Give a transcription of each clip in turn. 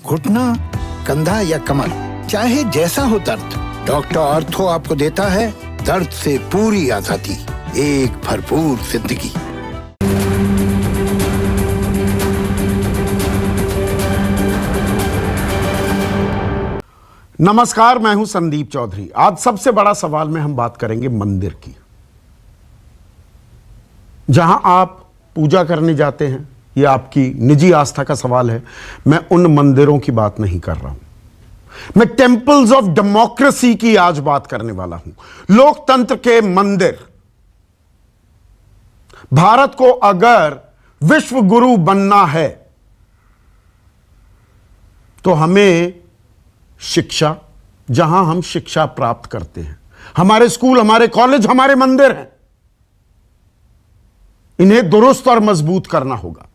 घुटना, कंधा या कमर, चाहे जैसा हो दर्द, डॉक्टर ऑर्थो आपको देता है दर्द से पूरी आजादी, एक भरपूर जिंदगी। नमस्कार, मैं हूं संदीप चौधरी। आज सबसे बड़ा सवाल में हम बात करेंगे मंदिर की। जहां आप पूजा करने जाते हैं, यह आपकी निजी आस्था का सवाल है। मैं उन मंदिरों की बात नहीं कर रहा हूं। मैं टेंपल्स ऑफ डेमोक्रेसी की आज बात करने वाला हूं। लोकतंत्र के मंदिर। भारत को अगर विश्व गुरु बनना है तो हमें शिक्षा, जहां हम शिक्षा प्राप्त करते हैं, हमारे स्कूल, हमारे कॉलेज, हमारे मंदिर हैं, इन्हें दुरुस्त और मजबूत करना होगा।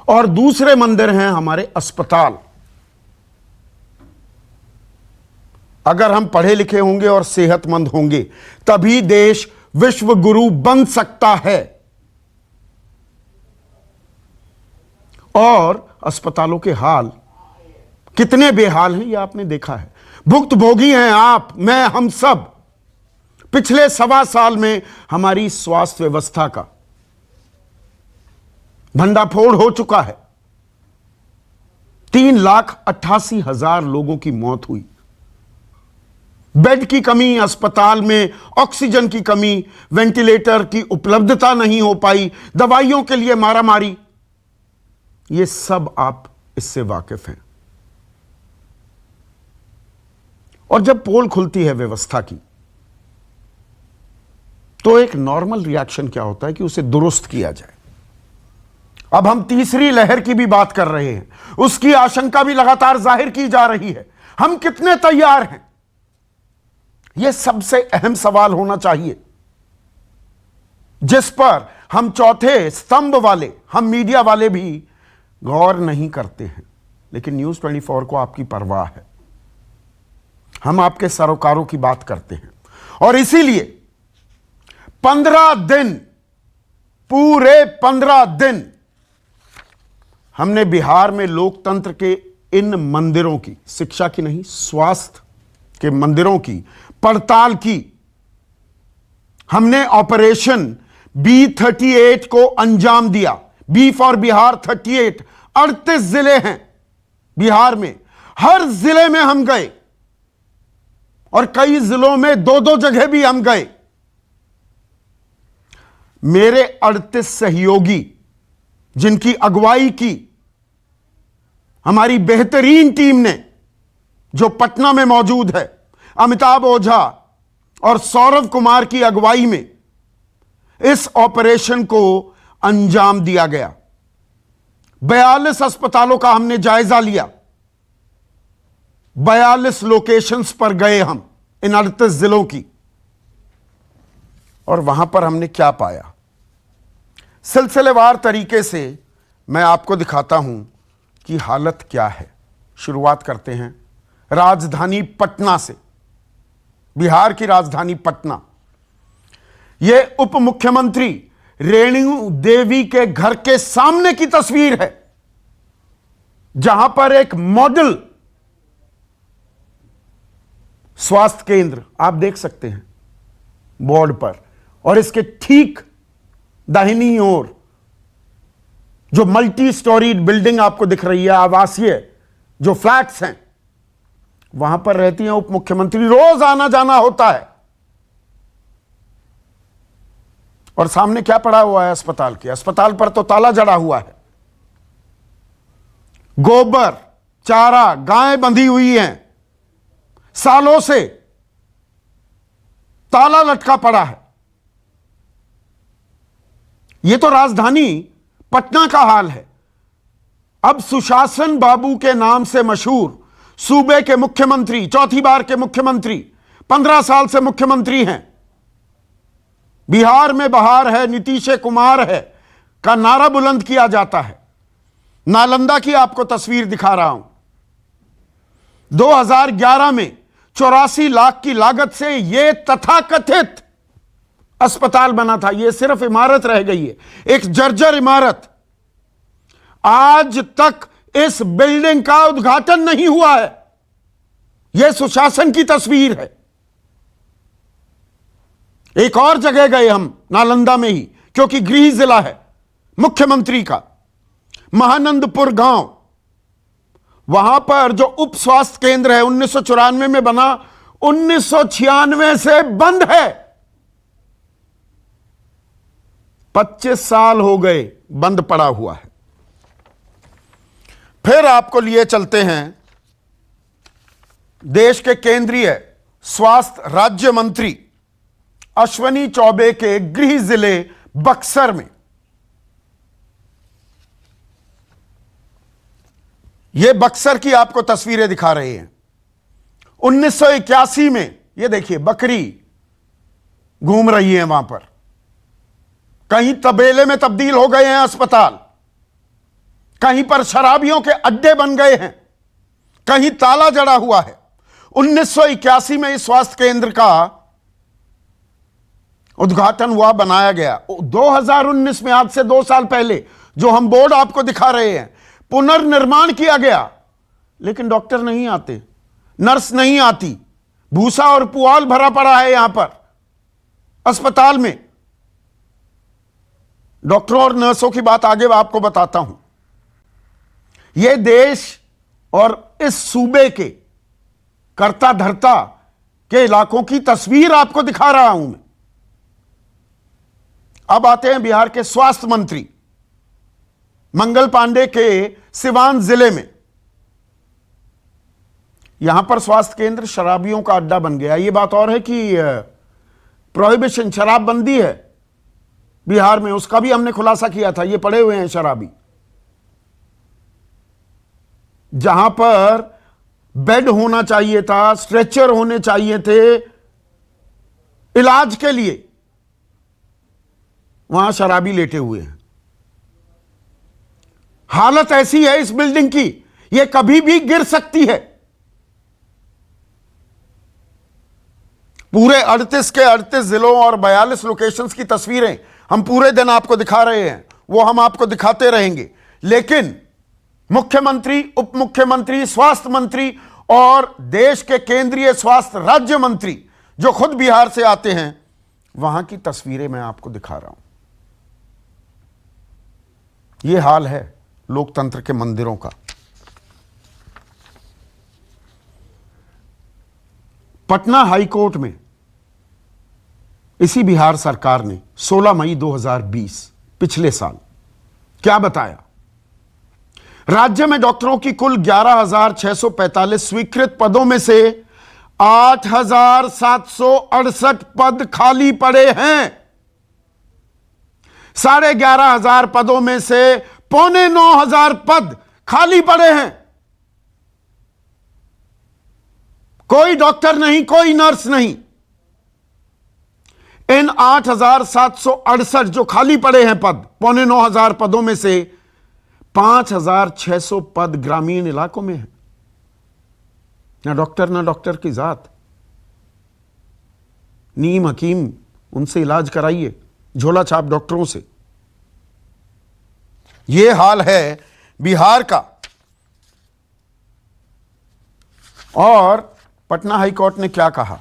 और दूसरे मंदिर हैं हमारे अस्पताल। अगर हम पढ़े लिखे होंगे और सेहतमंद होंगे तभी देश विश्व गुरु बन सकता है। और अस्पतालों के हाल कितने बेहाल हैं, यह आपने देखा है। भुक्तभोगी हैं आप, मैं, हम सब। पिछले 1.25 साल में हमारी स्वास्थ्य व्यवस्था का भंडाफोड़ हो चुका है। 3,88,000 लोगों की मौत हुई। बेड की कमी, अस्पताल में ऑक्सीजन की कमी, वेंटिलेटर की उपलब्धता नहीं हो पाई, दवाइयों के लिए मारामारी, यह सब आप इससे वाकिफ हैं। और जब पोल खुलती है व्यवस्था की तो एक नॉर्मल रिएक्शन क्या होता है कि उसे दुरुस्त किया जाए। अब हम तीसरी लहर की भी बात कर रहे हैं, उसकी आशंका भी लगातार जाहिर की जा रही है। हम कितने तैयार हैं, यह सबसे अहम सवाल होना चाहिए, जिस पर हम चौथे स्तंभ वाले, हम मीडिया वाले भी गौर नहीं करते हैं। लेकिन न्यूज़ 24 को आपकी परवाह है। हम आपके सरोकारों की बात करते हैं। और इसीलिए 15 दिन, पूरे 15 दिन हमने बिहार में लोकतंत्र के इन मंदिरों की, शिक्षा की नहीं, स्वास्थ्य के मंदिरों की पड़ताल की। हमने ऑपरेशन B38 को अंजाम दिया। बी फॉर बिहार 38, 38 जिले हैं बिहार में। हर जिले में हम गए और कई जिलों में 2-2 जगह भी हम गए। मेरे 38 सहयोगी, जिनकी अगुवाई की हमारी बेहतरीन टीम ने, जो पटना में मौजूद है, अमिताभ ओझा और सौरव कुमार की अगुवाई में इस ऑपरेशन को अंजाम दिया गया। 42 अस्पतालों का हमने जायजा लिया। 42 लोकेशंस पर गए हम, इन 38 जिलों की। और वहां पर हमने क्या पाया, सिलसिलेवार तरीके से मैं आपको दिखाता हूं कि हालत क्या है। शुरुआत करते हैं राजधानी पटना से। बिहार की राजधानी पटना। यह उप मुख्यमंत्री रेणु देवी के घर के सामने की तस्वीर है, जहां पर एक मॉडल स्वास्थ्य केंद्र आप देख सकते हैं बोर्ड पर। और इसके ठीक दाहिनी ओर जो मल्टी स्टोरीड बिल्डिंग आपको दिख रही है, आवासीय जो फ्लैट्स हैं, वहां पर रहती हैं उप मुख्यमंत्री। रोज आना जाना होता है। और सामने क्या पड़ा हुआ है अस्पताल के? अस्पताल पर तो ताला जड़ा हुआ है। गोबर, चारा, गायें बंधी हुई हैं, सालों से ताला लटका पड़ा है। यह तो राजधानी पटना का हाल है। अब सुशासन बाबू के नाम से मशहूर सूबे के मुख्यमंत्री, चौथी बार के मुख्यमंत्री, 15 साल से मुख्यमंत्री हैं, बिहार में बहार है, नीतीश कुमार है का नारा बुलंद किया जाता है। नालंदा की आपको तस्वीर दिखा रहा हूं। 2011 में 84 लाख की लागत से यह तथाकथित अस्पताल बना था। यह सिर्फ इमारत रह गई है, एक जर्जर इमारत। आज तक इस बिल्डिंग का उद्घाटन नहीं हुआ है। यह सुशासन की तस्वीर है। एक और जगह गए हम, नालंदा में ही, क्योंकि गृह जिला है मुख्यमंत्री का, महानंदपुर गांव। वहां पर जो उप स्वास्थ्य केंद्र है 1994 में बना, 1996 से बंद है। 25 साल हो गए बंद पड़ा हुआ है। फिर आपको लिए चलते हैं देश के केंद्रीय स्वास्थ्य राज्य मंत्री अश्विनी चौबे के गृह जिले बक्सर में। यह बक्सर की आपको तस्वीरें दिखा रहे हैं। 1981 में यह देखिए बकरी घूम रही है वहां पर। कहीं तबेले में तब्दील हो गए हैं अस्पताल, कहीं पर शराबियों के अड्डे बन गए हैं, कहीं ताला जड़ा हुआ है। 1981 में इस स्वास्थ्य केंद्र का उद्घाटन हुआ, बनाया गया। 2019 में, आज से 2 साल पहले, जो हम बोर्ड आपको दिखा रहे हैं, पुनर्निर्माण किया गया। लेकिन डॉक्टर नहीं आते, नर्स नहीं आती, भूसा और पुआल भरा पड़ा है यहां पर अस्पताल में। डॉक्टरों और नर्सों की बात आगे आपको बताता हूं। यह देश और इस सूबे के कर्ता धर्ता के इलाकों की तस्वीर आपको दिखा रहा हूं मैं। अब आते हैं बिहार के स्वास्थ्य मंत्री मंगल पांडे के सिवान जिले में। यहां पर स्वास्थ्य केंद्र शराबियों का अड्डा बन गया। यह बात और है कि प्रोहिबिशन, शराबबंदी है बिहार में, उसका भी हमने खुलासा किया था। ये पड़े हुए हैं शराबी। जहां पर बेड होना चाहिए था, स्ट्रेचर होने चाहिए थे इलाज के लिए, वहां शराबी लेटे हुए हैं। हालत ऐसी है इस बिल्डिंग की, यह कभी भी गिर सकती है। पूरे 38 के 38 जिलों और 42 लोकेशंस की तस्वीरें हम पूरे दिन आपको दिखा रहे हैं, वो हम आपको दिखाते रहेंगे। लेकिन मुख्यमंत्री, उप मुख्यमंत्री, स्वास्थ्य मंत्री और देश के केंद्रीय स्वास्थ्य राज्य मंत्री जो खुद बिहार से आते हैं, वहां की तस्वीरें मैं आपको दिखा रहा हूं। यह हाल है लोकतंत्र के मंदिरों का। पटना हाईकोर्ट में इसी बिहार सरकार ने 16 मई 2020 पिछले साल क्या बताया? राज्य में डॉक्टरों की कुल 11,645 स्वीकृत पदों में से 8,768 पद खाली पड़े हैं। 11,500 पदों में से 8,900 पद खाली पड़े हैं। कोई डॉक्टर नहीं, कोई नर्स नहीं। इन 8,768 जो खाली पड़े हैं पद, 9,500 पदों में से 5,600 पद ग्रामीण इलाकों में है। ना डॉक्टर, ना डॉक्टर की जात। नीम हकीम, उनसे इलाज कराइए, झोला छाप डॉक्टरों से। यह हाल है बिहार का। और पटना हाईकोर्ट ने क्या कहा?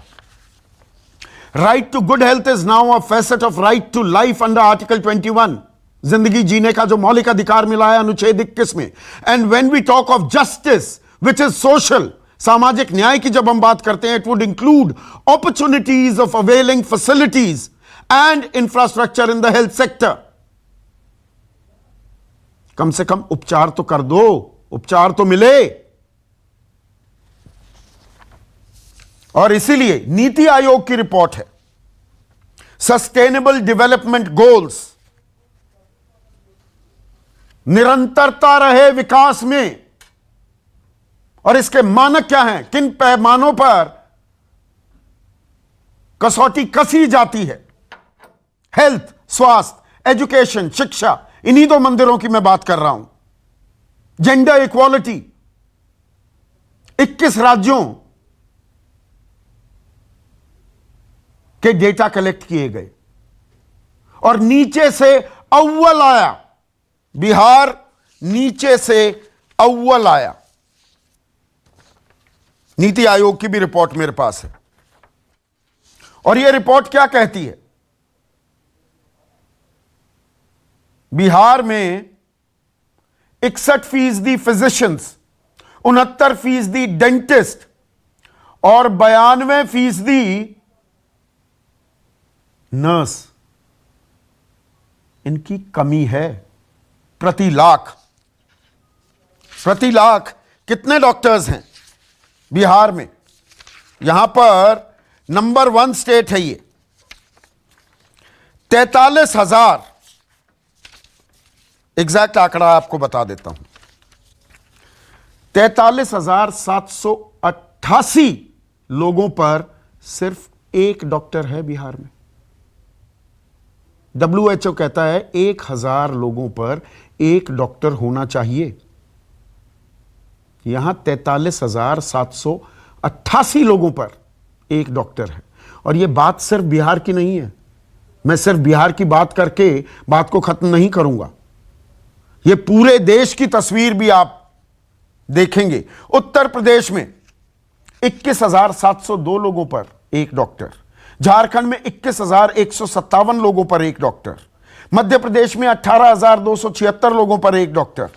Right to good health is now a facet of right to life under article 21। जिंदगी जीने का जो मौलिक अधिकार मिला है अनुच्छेद 21 में। And when we talk of justice which is social, सामाजिक न्याय की जब हम बात करते हैं, it would include opportunities of availing facilities and infrastructure in the health sector. कम से कम उपचार तो कर दो, उपचार तो मिले। और इसीलिए नीति आयोग की रिपोर्ट है सस्टेनेबल डेवलपमेंट गोल्स, निरंतरता रहे विकास में। और इसके मानक क्या हैं? किन पैमानों पर कसौटी कसी जाती है? हेल्थ, स्वास्थ्य, एजुकेशन, शिक्षा, इन्हीं 2 मंदिरों की मैं बात कर रहा हूं। जेंडर इक्वालिटी, 21 राज्यों के डेटा कलेक्ट किए गए और नीचे से अव्वल आया बिहार, नीचे से अव्वल आया। नीति आयोग की भी रिपोर्ट मेरे पास है, और यह रिपोर्ट क्या कहती है? बिहार में 61% फिजिशियंस, 69% डेंटिस्ट और 92% नर्स, इनकी कमी है। प्रति लाख कितने डॉक्टर्स हैं बिहार में? यहां पर नंबर 1 स्टेट है ये, 43,000। एग्जैक्ट आंकड़ा आपको बता देता हूं, 43,788 लोगों पर सिर्फ एक डॉक्टर है बिहार में। WHO कहता है 1,000 लोगों पर एक डॉक्टर होना चाहिए। यहां 43,788 लोगों पर एक डॉक्टर है। और यह बात सिर्फ बिहार की नहीं है। मैं सिर्फ बिहार की बात करके बात को खत्म नहीं करूंगा, यह पूरे देश की तस्वीर भी आप देखेंगे। उत्तर प्रदेश में 21,702 लोगों पर एक डॉक्टर, झारखंड में 21,157 लोगों पर एक डॉक्टर, मध्य प्रदेश में 18,276 लोगों पर एक डॉक्टर,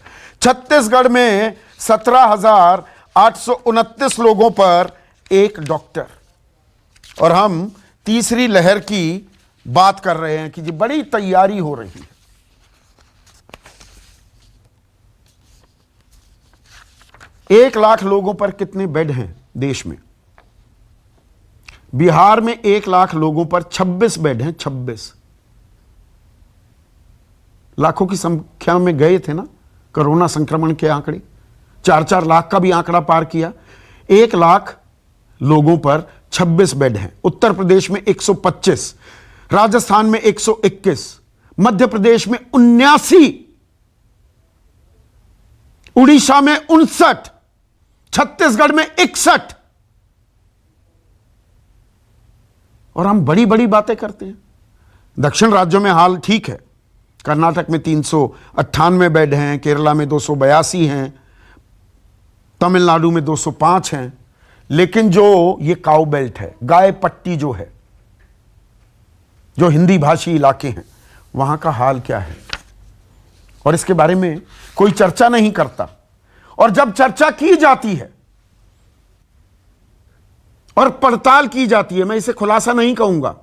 छत्तीसगढ़ में 17,829 लोगों पर एक डॉक्टर। और हम तीसरी लहर की बात कर रहे हैं कि जी बड़ी तैयारी हो रही है। एक लाख लोगों पर कितने बेड हैं देश में? बिहार में 1 लाख लोगों पर 26 बेड हैं। 26 लाखों की संख्या में गए थे ना कोरोना संक्रमण के आंकड़े, 4-4 लाख का भी आंकड़ा पार किया। 1 लाख लोगों पर 26 बेड हैं। उत्तर प्रदेश में 125, राजस्थान में 121, मध्य प्रदेश में 79, उड़ीसा में 59, छत्तीसगढ़ में 61। और हम बड़ी बड़ी बातें करते हैं। दक्षिण राज्यों में हाल ठीक है, कर्नाटक में 398 बेड हैं, केरला में 282 हैं, तमिलनाडु में 205 हैं। लेकिन जो ये काउ बेल्ट है, गाय पट्टी जो है, जो हिंदी भाषी इलाके हैं, वहां का हाल क्या है? और इसके बारे में कोई चर्चा नहीं करता। और जब चर्चा की जाती है और पड़ताल की जाती है, मैं इसे खुलासा नहीं कहूंगा,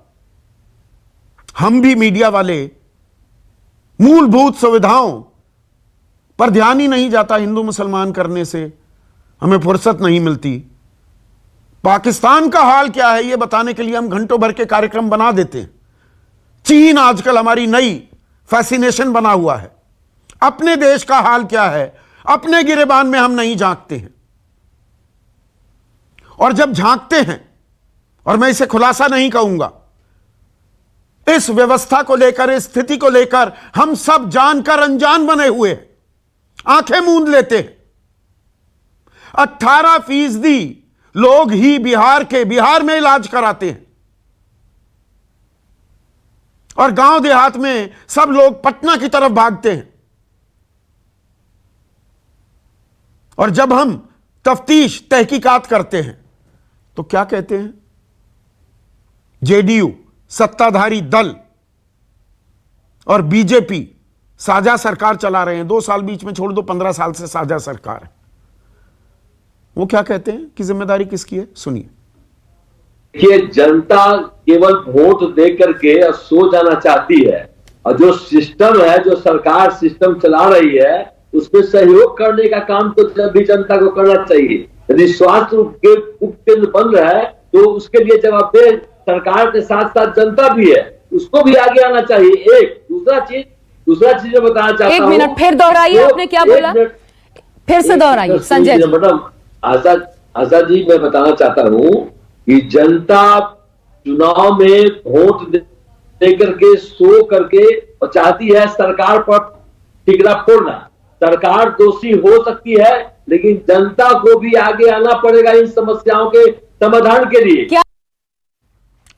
हम भी मीडिया वाले मूलभूत सुविधाओं पर ध्यान ही नहीं जाता। हिंदू मुसलमान करने से हमें फुर्सत नहीं मिलती। पाकिस्तान का हाल क्या है यह बताने के लिए हम घंटों भर के कार्यक्रम बना देते हैं। चीन आजकल हमारी नई फैसिनेशन बना हुआ है। अपने देश का हाल क्या है, अपने गिरेबान में हम नहीं झांकते हैं। और जब झांकते हैं, और मैं इसे खुलासा नहीं कहूंगा, इस व्यवस्था को लेकर, इस स्थिति को लेकर हम सब जानकर अनजान बने हुए हैं, आंखें मूंद लेते हैं। 18% लोग ही बिहार में इलाज कराते हैं, और गांव देहात में सब लोग पटना की तरफ भागते हैं। और जब हम तफ्तीश तहकीकात करते हैं तो क्या कहते हैं? जेडीयू सत्ताधारी दल और बीजेपी साझा सरकार चला रहे हैं। 2 साल बीच में छोड़ दो, 15 साल से साझा सरकार है। वो क्या कहते हैं कि जिम्मेदारी किसकी है? सुनिए। कि जनता केवल वोट दे करके सो जाना चाहती है, और जो सिस्टम है, जो सरकार सिस्टम चला रही है, उसमें सहयोग करने का काम तो जब भी जनता को करना चाहिए। यदि स्वास्थ्य उपकेंद्र बन रहा है तो उसके लिए जवाबदेह सरकार के साथ साथ जनता भी है, उसको भी आगे आना चाहिए। एक दूसरा चीज मैं बताना चाहता हूँ। 1 मिनट फिर दोहराइए, आपने क्या बोला? फिर से दोहराइए संजय जी। मैडम आजाद जी, मैं बताना चाहता हूँ कि जनता चुनाव में वोट दे करके सो करके और चाहती है सरकार पर ठिकरा फोड़ना। सरकार दोषी हो सकती है, लेकिन जनता को भी आगे आना पड़ेगा इन समस्याओं के समाधान के लिए। क्या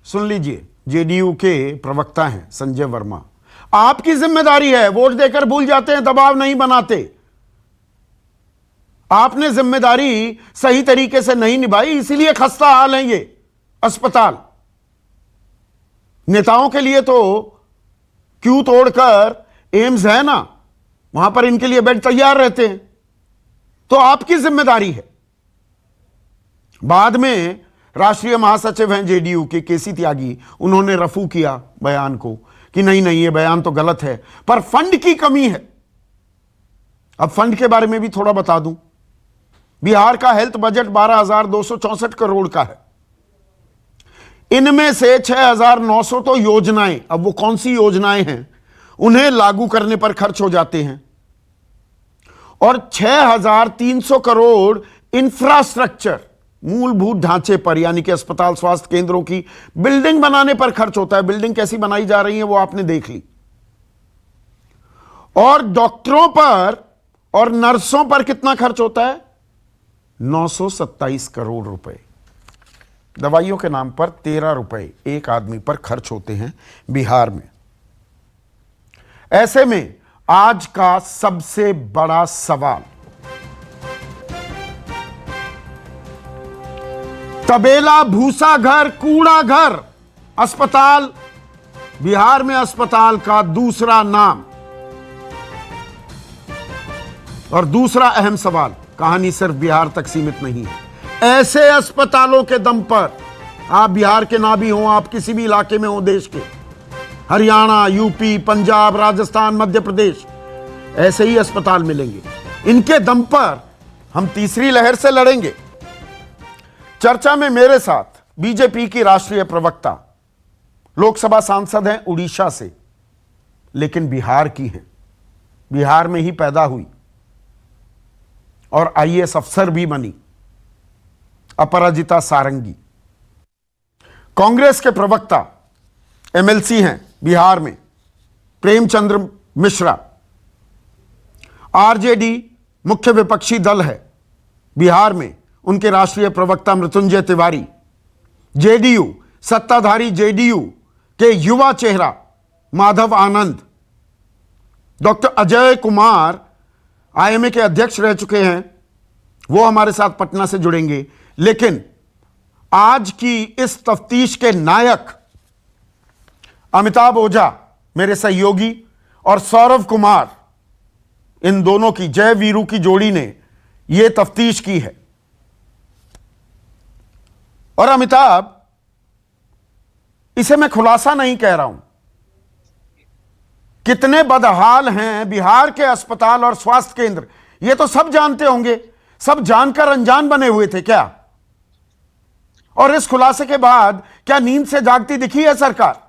सुन लीजिए, जेडीयू के प्रवक्ता हैं संजय वर्मा। आपकी जिम्मेदारी है, वोट देकर भूल जाते हैं, दबाव नहीं बनाते। आपने जिम्मेदारी सही तरीके से नहीं निभाई, इसीलिए खस्ता हाल है ये अस्पताल। नेताओं के लिए तो क्यों तोड़कर एम्स है ना, वहां पर इनके लिए बेड तैयार रहते हैं, तो आपकी जिम्मेदारी है। बाद में राष्ट्रीय महासचिव हैं जेडीयू के केसी त्यागी, उन्होंने रफू किया बयान को कि नहीं नहीं ये बयान तो गलत है, पर फंड की कमी है। अब फंड के बारे में भी थोड़ा बता दूं। बिहार का हेल्थ बजट 12,264 करोड़ का है। इनमें से 6,900 तो योजनाएं, अब वो कौन सी योजनाएं हैं, उन्हें लागू करने पर खर्च हो जाते हैं, और 6,300 करोड़ इंफ्रास्ट्रक्चर, मूलभूत ढांचे पर, यानी कि अस्पताल स्वास्थ्य केंद्रों की बिल्डिंग बनाने पर खर्च होता है। बिल्डिंग कैसी बनाई जा रही है वो आपने देख ली। और डॉक्टरों पर और नर्सों पर कितना खर्च होता है? 927 करोड़ रुपए। दवाइयों के नाम पर 13 रुपए एक आदमी पर खर्च होते हैं बिहार में। ऐसे में आज का सबसे बड़ा सवाल, तबेला, भूसा घर, कूड़ा घर, अस्पताल, बिहार में अस्पताल का दूसरा नाम। और दूसरा अहम सवाल, कहानी सिर्फ बिहार तक सीमित नहीं है। ऐसे अस्पतालों के दम पर, आप बिहार के ना भी हों, आप किसी भी इलाके में हो देश के, हरियाणा, यूपी, पंजाब, राजस्थान, मध्य प्रदेश, ऐसे ही अस्पताल मिलेंगे। इनके दम पर हम तीसरी लहर से लड़ेंगे। चर्चा में मेरे साथ बीजेपी की राष्ट्रीय प्रवक्ता, लोकसभा सांसद हैं उड़ीसा से, लेकिन बिहार की हैं, बिहार में ही पैदा हुई और आईएएस अफसर भी बनी, अपराजिता सारंगी। कांग्रेस के प्रवक्ता एमएलसी हैं बिहार में, प्रेमचंद्र मिश्रा। आरजेडी मुख्य विपक्षी दल है बिहार में, उनके राष्ट्रीय प्रवक्ता मृत्युंजय तिवारी। जेडीयू, सत्ताधारी जेडीयू के युवा चेहरा माधव आनंद। डॉक्टर अजय कुमार आईएमए के अध्यक्ष रह चुके हैं, वो हमारे साथ पटना से जुड़ेंगे। लेकिन आज की इस तफ्तीश के नायक अमिताभ ओझा, मेरे सहयोगी, और सौरभ कुमार, इन दोनों की, जय वीरू की जोड़ी ने यह तफ्तीश की है। और अमिताभ, इसे मैं खुलासा नहीं कह रहा हूं, कितने बदहाल हैं बिहार के अस्पताल और स्वास्थ्य केंद्र, यह तो सब जानते होंगे। सब जानकर अनजान बने हुए थे क्या? और इस खुलासे के बाद क्या नींद से जागती दिखी है सरकार?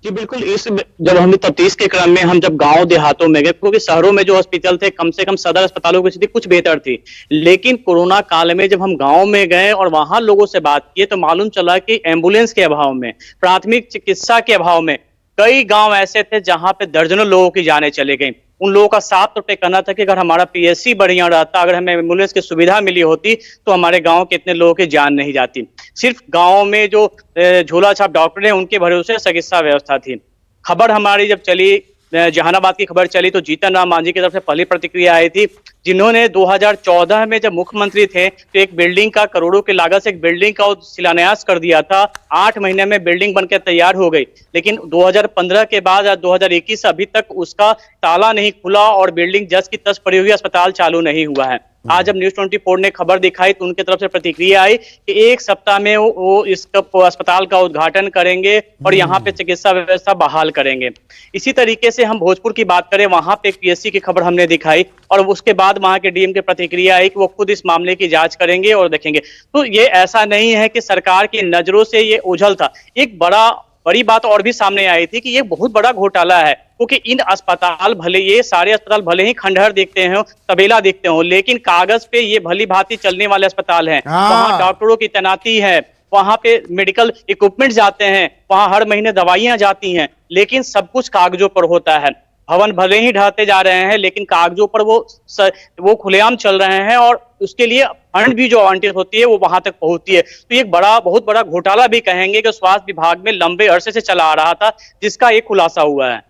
जी बिल्कुल। इस जब हमने तफ्तीश के क्रम में हम जब गांव देहातों में गए, क्योंकि शहरों में जो हॉस्पिटल थे कम से कम सदर अस्पतालों की स्थिति कुछ बेहतर थी, लेकिन कोरोना काल में जब हम गांव में गए और वहां लोगों से बात किए तो मालूम चला कि एम्बुलेंस के अभाव में, प्राथमिक चिकित्सा के अभाव में कई गांव ऐसे थे जहां पे दर्जनों लोगों की जानें चली गई। उन लोगों का साफ तौर पे कहना था कि अगर हमारा पीएससी बढ़िया रहता, अगर हमें एम्बुलेंस की सुविधा मिली होती तो हमारे गांव के इतने लोगों की जान नहीं जाती। सिर्फ गांव में जो झोला छाप डॉक्टर हैं उनके भरोसे चिकित्सा व्यवस्था थी। खबर हमारी जब चली, जहानाबाद की खबर चली, तो जीतन राम मांझी की तरफ से पहली प्रतिक्रिया आई थी, जिन्होंने 2014 में जब मुख्यमंत्री थे तो एक बिल्डिंग का, करोड़ों की लागत से एक बिल्डिंग का शिलान्यास कर दिया था। 8 महीने में बिल्डिंग बनकर तैयार हो गई, लेकिन 2015 के बाद 2021 अभी तक उसका ताला नहीं खुला और बिल्डिंग जस की तस पड़ी हुई, अस्पताल चालू नहीं हुआ है। आज जब न्यूज़ 24 ने खबर दिखाई तो उनके तरफ से प्रतिक्रिया आई कि 1 सप्ताह में वो इस अस्पताल का उद्घाटन करेंगे और यहाँ पे चिकित्सा व्यवस्था बहाल करेंगे। इसी तरीके से हम भोजपुर की बात करें, वहां पे एक पीएससी की खबर हमने दिखाई और उसके बाद वहां के डीएम की प्रतिक्रिया आई कि वो खुद इस मामले की जांच करेंगे और देखेंगे। तो ये ऐसा नहीं है कि सरकार की नजरों से ये ओझल था। एक बड़ी बात और भी सामने आई थी कि ये बहुत बड़ा घोटाला है, क्योंकि इन अस्पताल, भले ये सारे अस्पताल भले ही खंडहर देखते हो, तबेला देखते हो, लेकिन कागज पे ये भली भांति चलने वाले अस्पताल हैं। वहां डॉक्टरों की तैनाती है, वहां पे मेडिकल इक्विपमेंट जाते हैं, वहां हर महीने दवाइयां जाती हैं, लेकिन सब कुछ कागजों पर होता है। भवन भले ही ढहते जा रहे हैं, लेकिन कागजों पर वो खुलेआम चल रहे हैं और उसके लिए फंड भी जो आवंटित होती है वो वहां तक पहुंचती है। तो एक बहुत बड़ा घोटाला भी कहेंगे कि स्वास्थ्य विभाग में लंबे अरसे से चला आ रहा था, जिसका एक खुलासा हुआ है।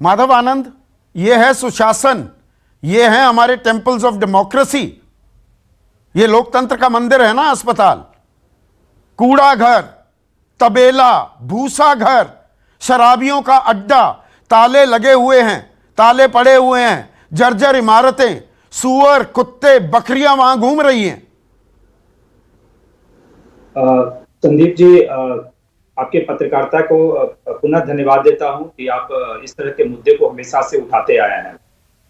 माधव आनंद, यह है सुशासन, ये हैं हमारे टेम्पल्स ऑफ डेमोक्रेसी, ये लोकतंत्र का मंदिर है ना अस्पताल। कूड़ा घर, तबेला, भूसा घर, शराबियों का अड्डा, ताले लगे हुए हैं, ताले पड़े हुए हैं, जर्जर इमारतें, सुअर, कुत्ते, बकरियां वहां घूम रही हैं। संदीप जी, आपके पत्रकारिता को पुनः धन्यवाद देता हूं कि आप इस तरह के मुद्दे को हमेशा से उठाते आए हैं।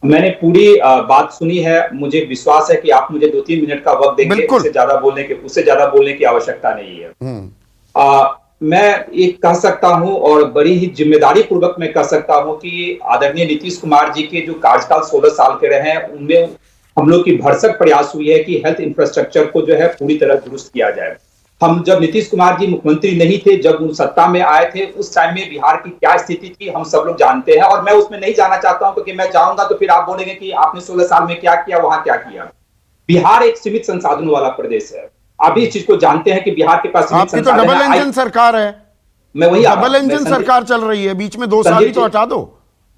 मैंने पूरी बात सुनी है, मुझे विश्वास है कि आप मुझे 2-3 मिनट का वक्त देंगे, उससे ज्यादा बोलने की आवश्यकता नहीं है। मैं एक कह सकता हूं और बड़ी ही जिम्मेदारी पूर्वक मैं कह सकता हूं कि आदरणीय नीतीश कुमार जी के जो कार्यकाल 16 साल के रहे हैं, उनमें हम लोग की भरसक प्रयास हुई है कि हेल्थ इंफ्रास्ट्रक्चर को जो है पूरी तरह दुरुस्त किया जाए। हम जब नीतीश कुमार जी मुख्यमंत्री नहीं थे, जब वो सत्ता में आए थे, उस टाइम में बिहार की क्या स्थिति थी हम सब लोग जानते हैं, और मैं उसमें नहीं जाना चाहता हूं क्योंकि मैं जाऊंगा तो फिर आप बोलेंगे कि आपने 16 साल में क्या किया, वहां क्या किया। बिहार एक सीमित संसाधनों वाला प्रदेश है, आप इस चीज को जानते हैं कि बिहार के पास आपकी तो डबल इंजन सरकार है। मैं वही डबल इंजन सरकार चल रही है, बीच में 2 साल ही तो हटा दो।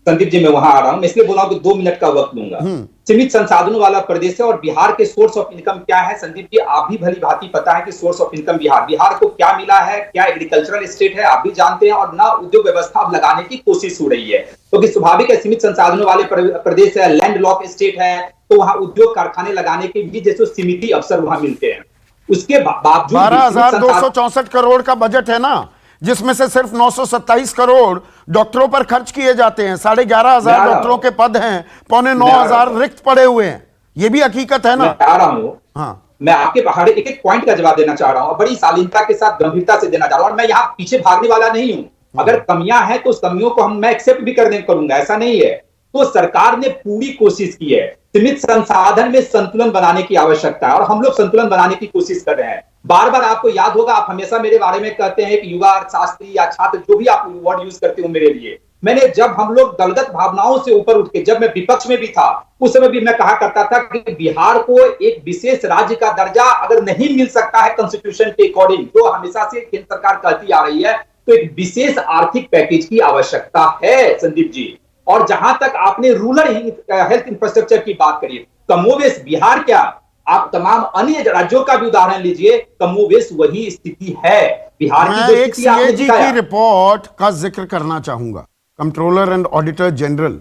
संदीप जी, मैं वहां आ रहा हूं, मैं इसलिए बोला कि 2 मिनट का वक्त लूंगा। सीमित संसाधनों वाला प्रदेश है, और बिहार के सोर्स ऑफ इनकम क्या है संदीप जी, आप भी भली भांति पता है कि सोर्स ऑफ इनकम बिहार को क्या मिला है, क्या एग्रीकल्चरल स्टेट है, आप भी जानते हैं, और ना उद्योग व्यवस्था अब लगाने की कोशिश हो रही है, क्योंकि स्वाभाविक है, सीमित संसाधनों वाले प्रदेश है, लैंड लॉक स्टेट है, तो वहां उद्योग कारखाने लगाने के भी जैसे सीमित अवसर वहां मिलते हैं। उसके बावजूद 12,264 करोड़ का बजट है ना, जिसमें से सिर्फ 927 करोड़ डॉक्टरों पर खर्च किए जाते हैं। 11,500 डॉक्टरों के पद हैं, 8,900 रिक्त पड़े हुए हैं। ये भी हकीकत है ना। मैं आ रहा हूं, हाँ, मैं आपके हर एक पॉइंट का जवाब देना चाह रहा हूं, बड़ी शालीनता के साथ, गंभीरता से देना चाह रहा हूं, और मैं यहाँ पीछे भागने वाला नहीं हूं। अगर कमियां हैं तो उस कमियों को मैं एक्सेप्ट भी करूंगा, ऐसा नहीं है। तो सरकार ने पूरी कोशिश की है, सीमित संसाधन में संतुलन बनाने की आवश्यकता है, और हम लोग संतुलन बनाने की कोशिश कर रहे हैं। बार बार आपको याद होगा, आप हमेशा मेरे बारे में कहते हैं कि युवा अर्थशास्त्री या छात्र, जो भी आप वर्ड यूज करते हो मेरे लिए। मैंने जब हम लोग दलगत भावनाओं से ऊपर उठ के, जब मैं विपक्ष में भी था, उस समय भी मैं कहा करता था कि बिहार को एक विशेष राज्य का दर्जा अगर नहीं मिल सकता है कॉन्स्टिट्यूशन के अकॉर्डिंग, जो हमेशा से केंद्र सरकार कहती आ रही है, तो एक विशेष आर्थिक पैकेज की आवश्यकता है संदीप जी। और जहां तक आपने रूरल हेल्थ इंफ्रास्ट्रक्चर की बात करी, कमोवेश बिहार क्या, आप तमाम अन्य राज्यों का भी उदाहरण लीजिए, कमोवेश वही स्थिति है। बिहार की एक सीएजी की रिपोर्ट का जिक्र करना चाहूंगा। कंट्रोलर एंड ऑडिटर जनरल,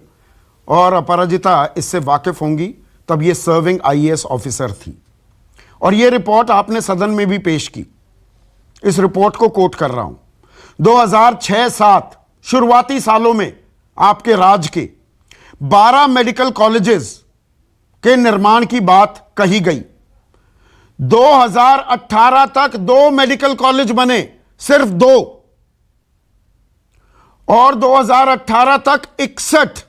और अपराजिता इससे वाकिफ होंगी, तब ये सर्विंग आईएएस ऑफिसर थी, और ये रिपोर्ट आपने सदन में भी पेश की। इस रिपोर्ट को कोट कर रहा हूं। 2006-7 शुरुआती सालों में आपके राज के 12 मेडिकल कॉलेजेस के निर्माण की बात कही गई। 2018 तक 2 मेडिकल कॉलेज बने, सिर्फ 2, और 2018 तक 61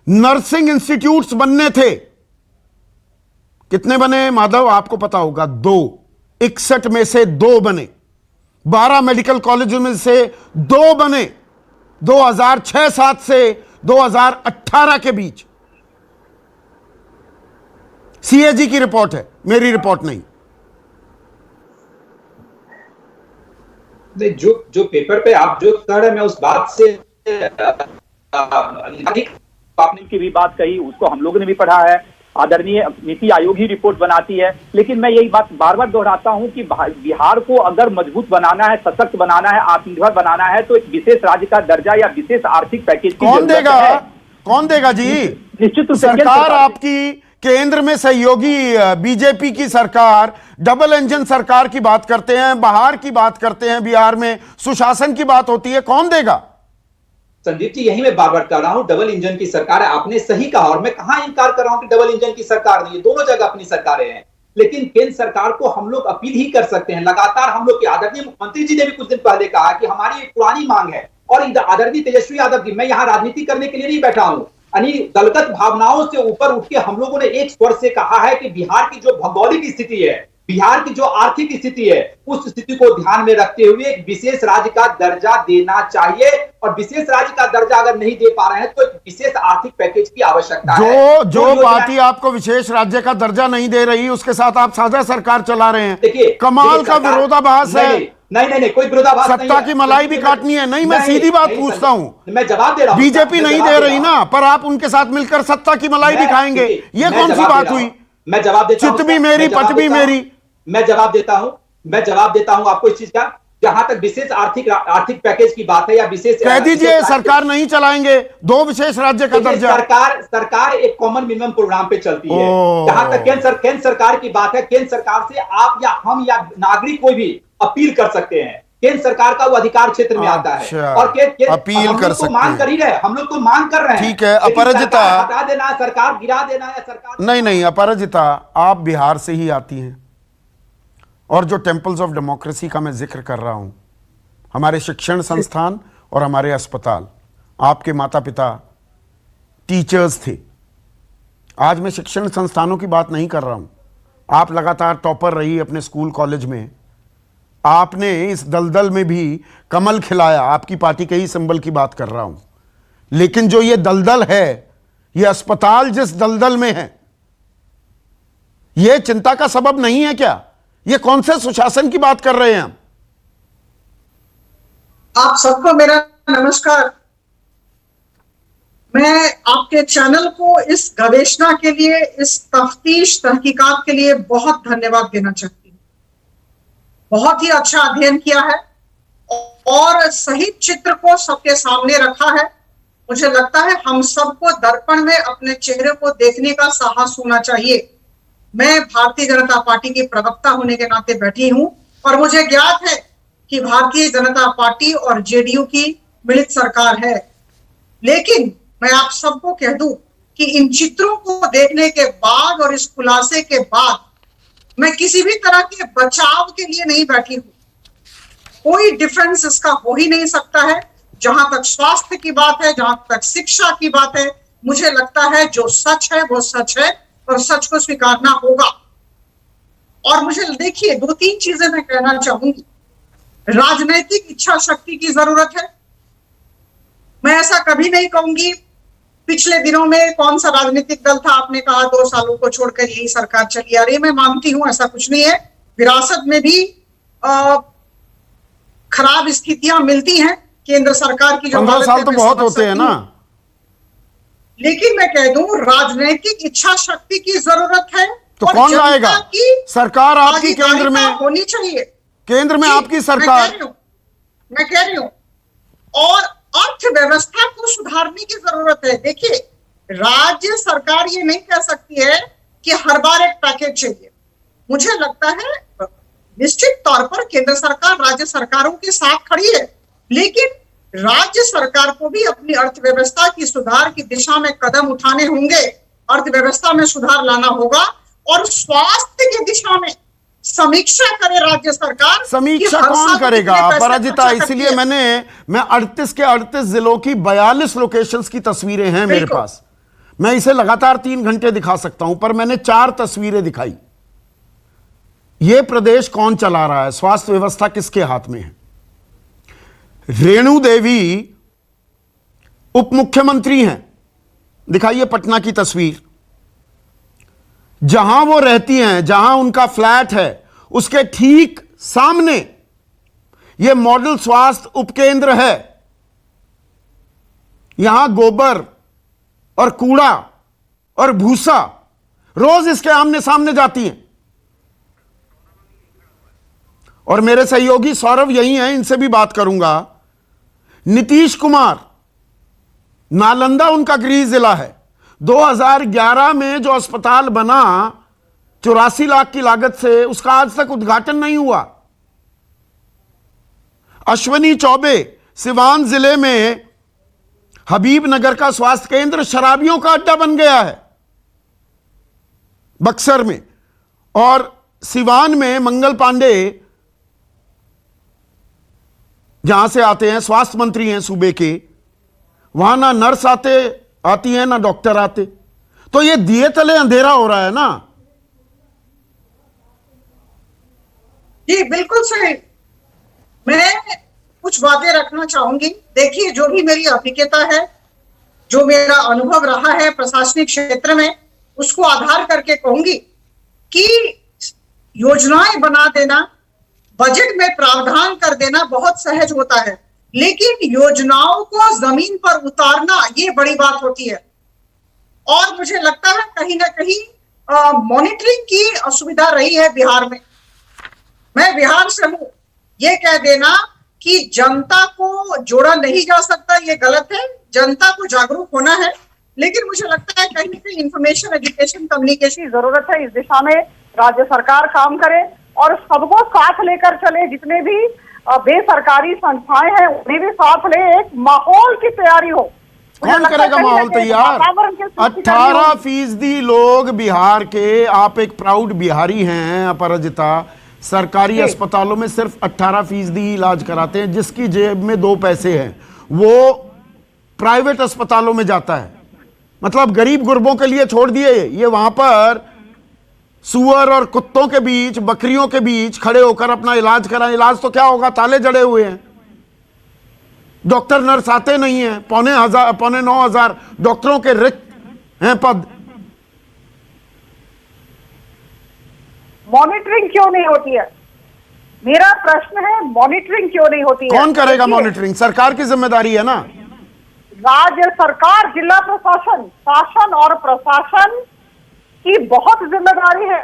नर्सिंग इंस्टीट्यूट्स बनने थे। कितने बने माधव, आपको पता होगा? 2। 61 में से 2 बने, 12 मेडिकल कॉलेजों में से 2 बने 2006-7 से 2018 के बीच। सीएजी की रिपोर्ट है, मेरी रिपोर्ट नहीं। जो पेपर पे आप जो कह रहे हैं, मैं उस बात से आपने की भी बात कही, उसको हम लोगों ने भी पढ़ा है। आदरणीय नीति आयोग ही रिपोर्ट बनाती है, लेकिन मैं यही बात बार बार दोहराता हूं कि बिहार को अगर मजबूत बनाना है, सशक्त बनाना है, आत्मनिर्भर बनाना है, तो एक विशेष राज्य का दर्जा या विशेष आर्थिक पैकेज की कौन देगा? कौन देगा जी? निश्चित रूप से सरकार आपकी, केंद्र में सहयोगी बीजेपी की सरकार, डबल इंजन सरकार की बात करते हैं, बाहर की बात करते हैं, बिहार में सुशासन की बात होती है, कौन देगा? संदीप जी, यही मैं बार बार कह रहा हूं, डबल इंजन की सरकार है, आपने सही कहा, और मैं कहां इंकार कर रहा हूं कि डबल इंजन की सरकार नहीं है, दोनों जगह अपनी सरकारें हैं। लेकिन केंद्र सरकार को हम लोग अपील ही कर सकते हैं। लगातार हम लोग के आदरणीय मुख्यमंत्री जी ने भी कुछ दिन पहले कहा कि हमारी एक पुरानी मांग है, और आदरणीय तेजस्वी यादव जी, मैं यहाँ राजनीति करने के लिए नहीं बैठा हूं, दलगत भावनाओं से ऊपर उठ के हम लोगों ने एक स्वर से कहा है कि बिहार की जो भौगोलिक स्थिति है, बिहार की जो आर्थिक स्थिति है, उस स्थिति को ध्यान में रखते हुए एक विशेष राज्य का दर्जा देना चाहिए, और विशेष राज्य का दर्जा अगर नहीं दे पा रहे हैं तो एक विशेष आर्थिक पैकेज की आवश्यकता है। जो पार्टी आपको विशेष राज्य का दर्जा नहीं दे रही, उसके साथ आप साझा सरकार चला रहे हैं। देखिए, कमाल का विरोधाभास है। नहीं, कोई विरोधाभास नहीं सत्ता की मलाई भी काटनी है? नहीं, मैं सीधी बात पूछता हूं। मैं जवाब दे रहा हूं। बीजेपी नहीं दे रही ना, पर आप उनके साथ मिलकर सत्ता की मलाई भी खाएंगे, ये कौन सी बात हुई? मैं जवाब देता हूं। चित भी मेरी, पट भी मेरी। मैं जवाब देता हूं आपको इस चीज का। जहां तक विशेष आर्थिक पैकेज की बात है या विशेष, कह दीजिए सरकार नहीं चलाएंगे, 2 विशेष राज्य का दर्जा। सरकार एक कॉमन मिनिमम प्रोग्राम पे चलती है। जहां तक केंद्र सरकार की बात है, केंद्र सरकार से आप या हम या नागरिक कोई भी अपील कर सकते हैं। केंद्र सरकार का वो अधिकार क्षेत्र में आता है और अपील कर सकते हैं। मांग कर ही रहे, हम लोग तो मांग कर रहे हैं। ठीक है, अपराजिता हटा देना, सरकार गिरा देना या सरकार नहीं, अपराजिता आप बिहार से ही आती हैं, और जो टेम्पल्स ऑफ डेमोक्रेसी का मैं जिक्र कर रहा हूं, हमारे शिक्षण संस्थान और हमारे अस्पताल, आपके माता पिता टीचर्स थे। आज मैं शिक्षण संस्थानों की बात नहीं कर रहा हूं, आप लगातार टॉपर रही अपने स्कूल कॉलेज में, आपने इस दलदल में भी कमल खिलाया, आपकी पार्टी के ही सिंबल की बात कर रहा हूं। लेकिन जो ये दलदल है, ये अस्पताल जिस दलदल में है, ये चिंता का सबब नहीं है क्या? ये कौन से सुशासन की बात कर रहे हैं आप सबको मेरा नमस्कार। मैं आपके चैनल को इस गवेषणा के लिए, इस तफ्तीश तहकीकात के लिए बहुत धन्यवाद देना चाहती हूँ। बहुत ही अच्छा अध्ययन किया है और सही चित्र को सबके सामने रखा है। मुझे लगता है हम सबको दर्पण में अपने चेहरे को देखने का साहस होना चाहिए। मैं भारतीय जनता पार्टी की प्रवक्ता होने के नाते बैठी हूं और मुझे ज्ञात है कि भारतीय जनता पार्टी और जेडीयू की मिलित सरकार है। लेकिन मैं आप सबको कह दूं कि इन चित्रों को देखने के बाद और इस खुलासे के बाद मैं किसी भी तरह के बचाव के लिए नहीं बैठी हूं। कोई डिफरेंस इसका हो ही नहीं सकता है। जहां तक स्वास्थ्य की बात है, जहां तक शिक्षा की बात है, मुझे लगता है जो सच है वो सच है और सच को स्वीकारना होगा। और मुझे देखिए 2-3 चीजें मैं कहना चाहूंगी। राजनीतिक इच्छा शक्ति की जरूरत है। मैं ऐसा कभी नहीं कहूंगी पिछले दिनों में कौन सा राजनीतिक दल था, आपने कहा 2 सालों को छोड़कर यही सरकार चली आ रही है। मैं मानती हूं ऐसा कुछ नहीं है। विरासत में भी खराब स्थितियां मिलती हैं। केंद्र सरकार की जो 15 साल तो बहुत होते हैं ना। लेकिन मैं कह दूं राजनीतिक इच्छा शक्ति की जरूरत है। तो कौन लाएगा? सरकार आपकी केंद्र में होनी चाहिए। केंद्र में आपकी सरकार, मैं कह रही हूं और अर्थव्यवस्था को सुधारने की जरूरत है। देखिए राज्य सरकार ये नहीं कह सकती है कि हर बार एक पैकेज चाहिए। मुझे लगता है निश्चित तौर पर केंद्र सरकार राज्य सरकारों के साथ खड़ी है, लेकिन राज्य सरकार को भी अपनी अर्थव्यवस्था की सुधार की दिशा में कदम उठाने होंगे। अर्थव्यवस्था में सुधार लाना होगा और स्वास्थ्य की दिशा में समीक्षा करे राज्य सरकार। समीक्षा कौन करेगा पराजिता? इसलिए मैं 38 के 38 जिलों की 42 लोकेशंस की तस्वीरें हैं मेरे पास। मैं इसे लगातार 3 घंटे दिखा सकता हूं, पर मैंने 4 तस्वीरें दिखाई। यह प्रदेश कौन चला रहा है? स्वास्थ्य व्यवस्था किसके हाथ में है? रेणु देवी उप मुख्यमंत्री हैं। दिखाइए पटना की तस्वीर। जहां वो रहती हैं, जहां उनका फ्लैट है, उसके ठीक सामने यह मॉडल स्वास्थ्य उपकेंद्र है। यहां गोबर और कूड़ा और भूसा रोज इसके आमने सामने जाती हैं। और मेरे सहयोगी सौरभ यही हैं, इनसे भी बात करूंगा। नीतीश कुमार, नालंदा उनका गृह जिला है। 2011 में जो अस्पताल बना 84 लाख की लागत से, उसका आज तक उद्घाटन नहीं हुआ। अश्वनी चौबे, सिवान जिले में हबीबनगर का स्वास्थ्य केंद्र शराबियों का अड्डा बन गया है, बक्सर में। और सिवान में मंगल पांडे, जहां से आते हैं, स्वास्थ्य मंत्री हैं सूबे के, वहां ना नर्स आती है ना डॉक्टर आते। तो ये दिए तले अंधेरा हो रहा है ना। जी बिल्कुल सही। मैं कुछ बातें रखना चाहूंगी। देखिए जो भी मेरी अभिज्ञता है, जो मेरा अनुभव रहा है प्रशासनिक क्षेत्र में, उसको आधार करके कहूंगी कि योजनाएं बना देना, बजट में प्रावधान कर देना बहुत सहज होता है, लेकिन योजनाओं को जमीन पर उतारना ये बड़ी बात होती है। और मुझे लगता है कहीं ना कहीं मॉनिटरिंग की असुविधा रही है बिहार में। मैं बिहार से हूं, ये कह देना कि जनता को जोड़ा नहीं जा सकता ये गलत है। जनता को जागरूक होना है, लेकिन मुझे लगता है कहीं ना कहीं इंफॉर्मेशन, एजुकेशन, कम्युनिकेशन की जरूरत है। इस दिशा में राज्य सरकार काम करे और सबको साथ लेकर चले। जितने भी बेसरकारी संस्थाएं हैं उन्हें भी साथ ले, एक माहौल की तैयारी हो। कौन करेगा माहौल तैयार? 18% लोग बिहार के, आप एक प्राउड बिहारी हैं अपराजिता, सरकारी अस्पतालों में सिर्फ 18% ही इलाज कराते हैं। जिसकी जेब में 2 पैसे हैं वो प्राइवेट अस्पतालों में जाता है। मतलब गरीब गुरबों के लिए छोड़ दिए, ये वहां पर सुअर और कुत्तों के बीच, बकरियों के बीच खड़े होकर अपना इलाज कराएं। इलाज तो क्या होगा, ताले जड़े हुए हैं, डॉक्टर नर्स आते नहीं हैं, 8,500-9,000 डॉक्टरों के रिक्त हैं पद। मॉनिटरिंग क्यों नहीं होती है? मेरा प्रश्न है, मॉनिटरिंग क्यों नहीं होती है? कौन करेगा मॉनिटरिंग? सरकार की जिम्मेदारी है ना। राज्य सरकार, जिला प्रशासन, शासन और प्रशासन की बहुत जिम्मेदारी है।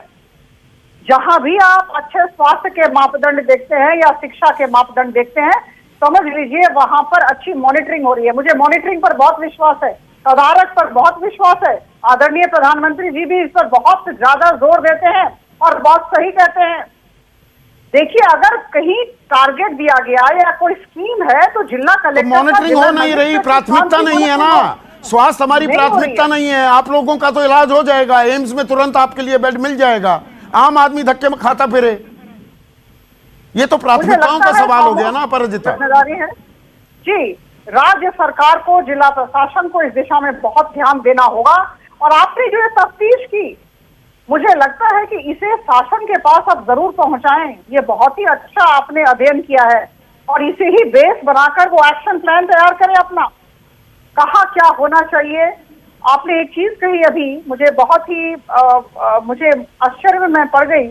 जहां भी आप अच्छे स्वास्थ्य के मापदंड देखते हैं या शिक्षा के मापदंड देखते हैं, समझ लीजिए वहां पर अच्छी मॉनिटरिंग हो रही है। मुझे मॉनिटरिंग पर बहुत विश्वास है, तदारक पर बहुत विश्वास है। आदरणीय प्रधानमंत्री जी भी इस पर बहुत ज्यादा जोर देते हैं और बहुत सही कहते हैं। देखिए, अगर कहीं टारगेट दिया गया या कोई स्कीम है तो जिला कलेक्टर, मॉनिटरिंग हो नहीं रही, प्राथमिकता नहीं है ना। स्वास्थ्य हमारी प्राथमिकता नहीं है। आप लोगों का तो इलाज हो जाएगा, एम्स में तुरंत आपके लिए बेड मिल जाएगा, आम आदमी धक्के में खाता फिरे। ये तो प्राथमिकताओं का सवाल हो गया ना अपराजिता। जिम्मेदारी है जी, राज्य सरकार को, जिला प्रशासन को इस दिशा में बहुत ध्यान देना होगा। और आपने जो ये तफ्तीश की, मुझे लगता है कि इसे शासन के पास अब जरूर पहुंचाएं। ये बहुत ही अच्छा आपने अध्ययन किया है और इसे ही बेस बनाकर वो एक्शन प्लान तैयार करें अपना, कहाँ क्या होना चाहिए। आपने एक चीज कही अभी, मुझे बहुत ही मुझे आश्चर्य में मैं पड़ गई।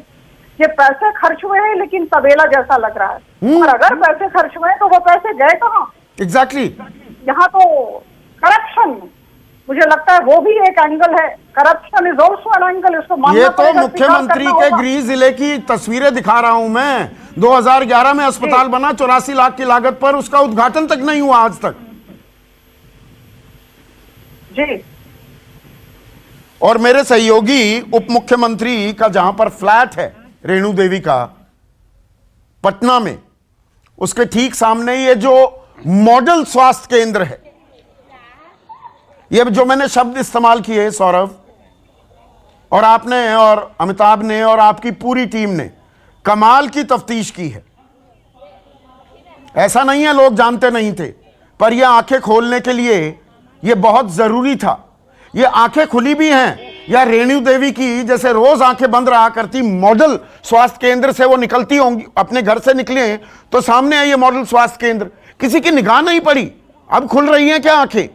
ये पैसे खर्च हुए हैं लेकिन तबेला जैसा लग रहा है। और अगर पैसे खर्च हुए तो वो पैसे गए कहाँ? एग्जैक्टली। यहाँ तो करप्शन, मुझे लगता है वो भी एक एंगल है। Corruption is also an angle. इसको मानना ये तो पड़ेगा, मुख्यमंत्री स्वीकार के करना गृह जिले की तस्वीरें दिखा रहा हूं मैं। 2011 में अस्पताल बना 84 लाख की लागत पर, उसका उद्घाटन तक नहीं हुआ आज तक जी। और मेरे सहयोगी उप मुख्यमंत्री का जहां पर फ्लैट है रेणु देवी का पटना में, उसके ठीक सामने ये जो मॉडल स्वास्थ्य केंद्र है, ये जो मैंने शब्द इस्तेमाल किए सौरभ और आपने और अमिताभ ने और आपकी पूरी टीम ने कमाल की तफ्तीश की है। ऐसा नहीं है लोग जानते नहीं थे, पर यह आंखें खोलने के लिए यह बहुत जरूरी था। ये आंखें खुली भी हैं, या रेणु देवी की जैसे रोज आंखें बंद रहा करती, मॉडल स्वास्थ्य केंद्र से वो निकलती होंगी, अपने घर से निकले तो सामने है ये मॉडल स्वास्थ्य केंद्र, किसी की निगाह नहीं पड़ी, अब खुल रही हैं क्या आंखें?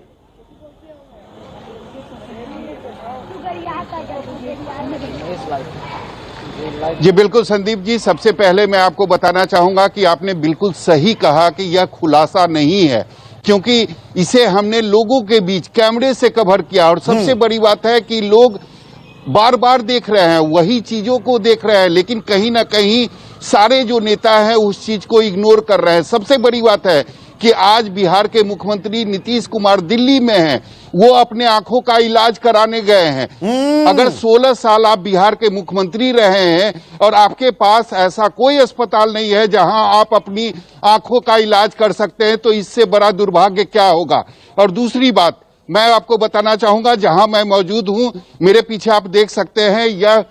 जी बिल्कुल संदीप जी, सबसे पहले मैं आपको बताना चाहूंगा कि आपने बिल्कुल सही कहा कि यह खुलासा नहीं है, क्योंकि इसे हमने लोगों के बीच कैमरे से कवर किया। और सबसे बड़ी बात है कि लोग बार बार देख रहे हैं, वही चीजों को देख रहे हैं, लेकिन कहीं ना कहीं सारे जो नेता हैं उस चीज को इग्नोर कर रहे हैं। सबसे बड़ी बात है कि आज बिहार के मुख्यमंत्री नीतीश कुमार दिल्ली में हैं, वो अपने आंखों का इलाज कराने गए हैं। अगर 16 साल आप बिहार के मुख्यमंत्री रहे हैं और आपके पास ऐसा कोई अस्पताल नहीं है जहां आप अपनी आंखों का इलाज कर सकते हैं, तो इससे बड़ा दुर्भाग्य क्या होगा। और दूसरी बात मैं आपको बताना चाहूंगा, जहां मैं मौजूद हूं, मेरे पीछे आप देख सकते हैं, यह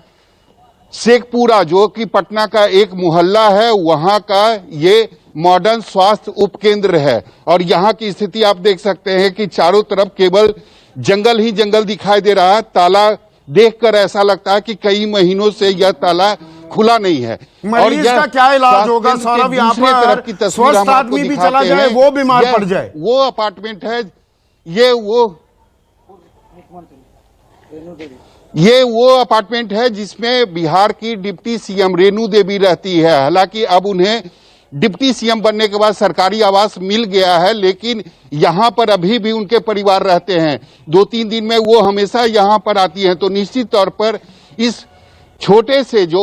शेखपुरा जो कि पटना का एक मोहल्ला है, वहां का ये मॉडर्न स्वास्थ्य उपकेंद्र है। और यहाँ की स्थिति आप देख सकते हैं कि चारों तरफ केवल जंगल ही जंगल दिखाई दे रहा है। ताला देखकर ऐसा लगता है कि कई महीनों से यह ताला खुला नहीं है। और यह का क्या इलाज होगा सौरभ? यहाँ पर स्वस्थ आदमी भी चला जाए, वो बीमार पड़ जाए। वो अपार्टमेंट है, ये वो ये वो अपार्टमेंट है जिसमें बिहार की डिप्टी सीएम रेणु देवी रहती है। हालांकि अब उन्हें डिप्टी सीएम बनने के बाद सरकारी आवास मिल गया है, लेकिन यहां पर अभी भी उनके परिवार रहते हैं। 2-3 दिन में वो हमेशा यहां पर आती हैं। तो निश्चित तौर पर इस छोटे से जो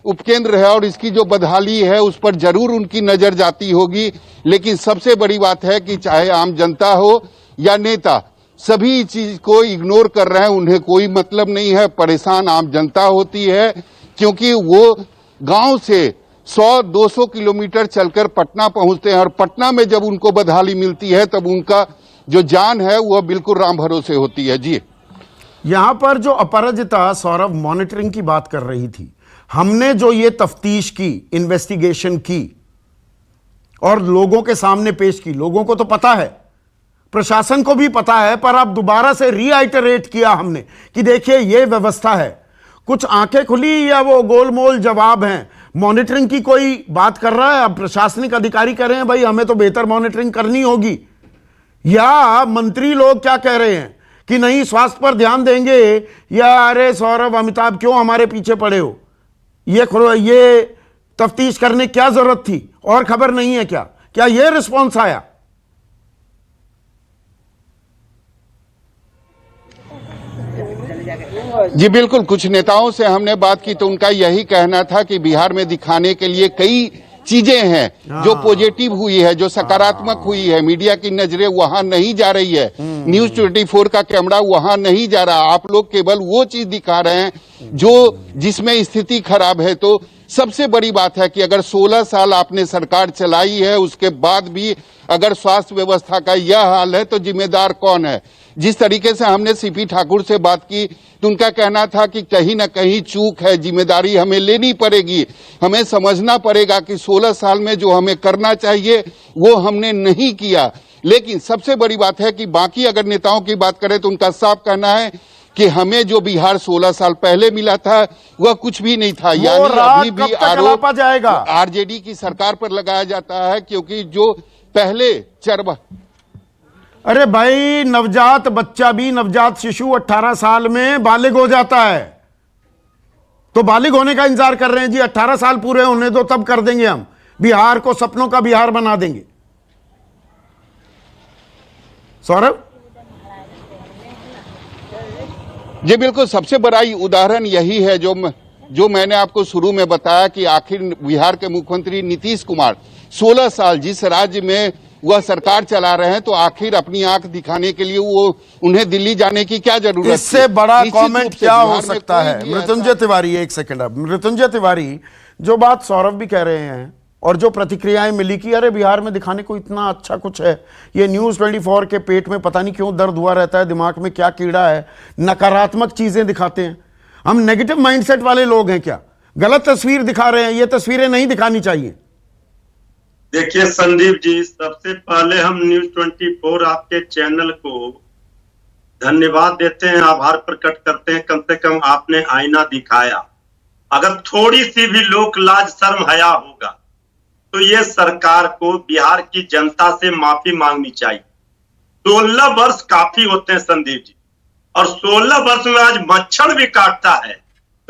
उपकेंद्र है और इसकी जो बदहाली है उस पर जरूर उनकी नजर जाती होगी। लेकिन सबसे बड़ी बात है कि चाहे आम जनता हो या नेता, सभी चीज को इग्नोर कर रहे हैं। उन्हें कोई मतलब नहीं है। परेशान आम जनता होती है, क्योंकि वो गांव से 100-200 किलोमीटर चलकर पटना पहुंचते हैं और पटना में जब उनको बदहाली मिलती है तब उनका जो जान है वह बिल्कुल राम भरोसे होती है। जी, यहां पर जो अपराजिता सौरभ मॉनिटरिंग की बात कर रही थी, हमने जो ये तफ्तीश की, इन्वेस्टिगेशन की और लोगों के सामने पेश की, लोगों को तो पता है, प्रशासन को भी पता है, पर अब दोबारा से रीआइटरेट किया हमने कि देखिए ये व्यवस्था है। कुछ आंखें खुली या वो गोलमोल जवाब हैं? मॉनिटरिंग की कोई बात कर रहा है? अब प्रशासनिक अधिकारी कह रहे हैं भाई हमें तो बेहतर मॉनिटरिंग करनी होगी, या मंत्री लोग क्या कह रहे हैं कि नहीं स्वास्थ्य पर ध्यान देंगे, या अरे सौरभ अमिताभ क्यों हमारे पीछे पड़े हो, ये तफ्तीश करने क्या जरूरत थी और खबर नहीं है क्या? क्या ये रिस्पॉन्स आया? जी बिल्कुल, कुछ नेताओं से हमने बात की तो उनका यही कहना था कि बिहार में दिखाने के लिए कई चीजें हैं जो पॉजिटिव हुई है, जो सकारात्मक हुई है। मीडिया की नजरें वहां नहीं जा रही है, न्यूज 24 का कैमरा वहां नहीं जा रहा। आप लोग केवल वो चीज दिखा रहे हैं जो जिसमें स्थिति खराब है। तो सबसे बड़ी बात है कि अगर 16 साल आपने सरकार चलाई है, उसके बाद भी अगर स्वास्थ्य व्यवस्था का यह हाल है तो जिम्मेदार कौन है? जिस तरीके से हमने सीपी ठाकुर से बात की तो उनका कहना था कि कहीं ना कहीं चूक है, जिम्मेदारी हमें लेनी पड़ेगी, हमें समझना पड़ेगा कि 16 साल में जो हमें करना चाहिए वो हमने नहीं किया। लेकिन सबसे बड़ी बात है कि बाकी अगर नेताओं की बात करें तो उनका साफ कहना है कि हमें जो बिहार 16 साल पहले मिला था वह कुछ भी नहीं था। यानी अभी भी आरोप आरजेडी की सरकार पर लगाया जाता है, क्योंकि जो पहले चरबा, अरे भाई नवजात बच्चा भी, नवजात शिशु 18 साल में बालिग हो जाता है, तो बालिग होने का इंतजार कर रहे हैं जी। 18 साल पूरे होने दो, तब कर देंगे हम बिहार को सपनों का बिहार बना देंगे। सौरभ जी बिल्कुल, सबसे बड़ा उदाहरण यही है जो मैंने आपको शुरू में बताया कि आखिर बिहार के मुख्यमंत्री नीतीश कुमार 16 साल जिस राज्य में वह सरकार चला रहे हैं, तो आखिर अपनी आंख दिखाने के लिए उन्हें दिल्ली जाने की क्या जरूरत? इससे बड़ा कमेंट क्या हो सकता है? मृत्युंजय तिवारी, एक सेकंड। अब मृत्युंजय तिवारी, जो बात सौरभ भी कह रहे हैं और जो प्रतिक्रियाएं मिली कि अरे बिहार में दिखाने को इतना अच्छा कुछ है, ये न्यूज 24 के पेट में पता नहीं क्यों दर्द हुआ रहता है, दिमाग में क्या कीड़ा है, नकारात्मक चीजें दिखाते हैं। हम नेगेटिव माइंडसेट वाले लोग हैं क्या? गलत तस्वीर दिखा रहे हैं, ये तस्वीरें नहीं दिखानी चाहिए। देखिए संदीप जी, सबसे पहले हम न्यूज 24 आपके चैनल को धन्यवाद देते हैं, आभार प्रकट करते हैं। कम से कम आपने आईना दिखाया। अगर थोड़ी सी भी लोक लाज शर्म हया होगा तो ये सरकार को, बिहार की जनता से माफी मांगनी चाहिए। 16 वर्ष काफी होते हैं संदीप जी, और 16 वर्ष में आज मच्छर भी काटता है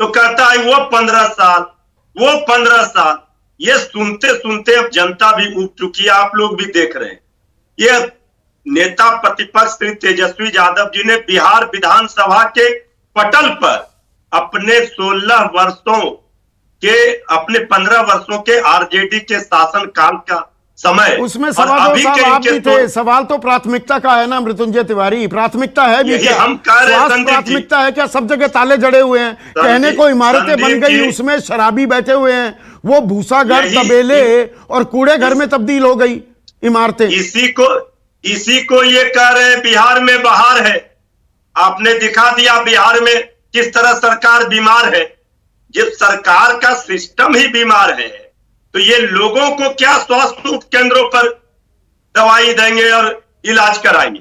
तो कहता है वो 15 साल, वो 15 साल। ये सुनते सुनते अब जनता भी उब चुकी है, आप लोग भी देख रहे हैं। ये नेता प्रतिपक्ष श्री तेजस्वी यादव जी ने बिहार विधानसभा के पटल पर अपने 16 वर्षों के, अपने 15 वर्षों के आरजेडी के शासन काल का समय, उसमें सवाल आप भी थे। सवाल तो प्राथमिकता का है ना मृत्युंजय तिवारी, प्राथमिकता है भी क्या? हम कह रहे हैं प्राथमिकता है क्या? सब जगह ताले जड़े हुए हैं, कहने को इमारतें बन गई, उसमें शराबी बैठे हुए हैं, वो भूसा घर, तबेले और कूड़े घर में तब्दील हो गई इमारतें। इसी को ये कह रहे हैं बिहार में बहार है। आपने दिखा दिया बिहार में किस तरह सरकार बीमार है। जब सरकार का सिस्टम ही बीमार है तो ये लोगों को क्या स्वास्थ्य उपकेंद्रों पर दवाई देंगे और इलाज कराएंगे?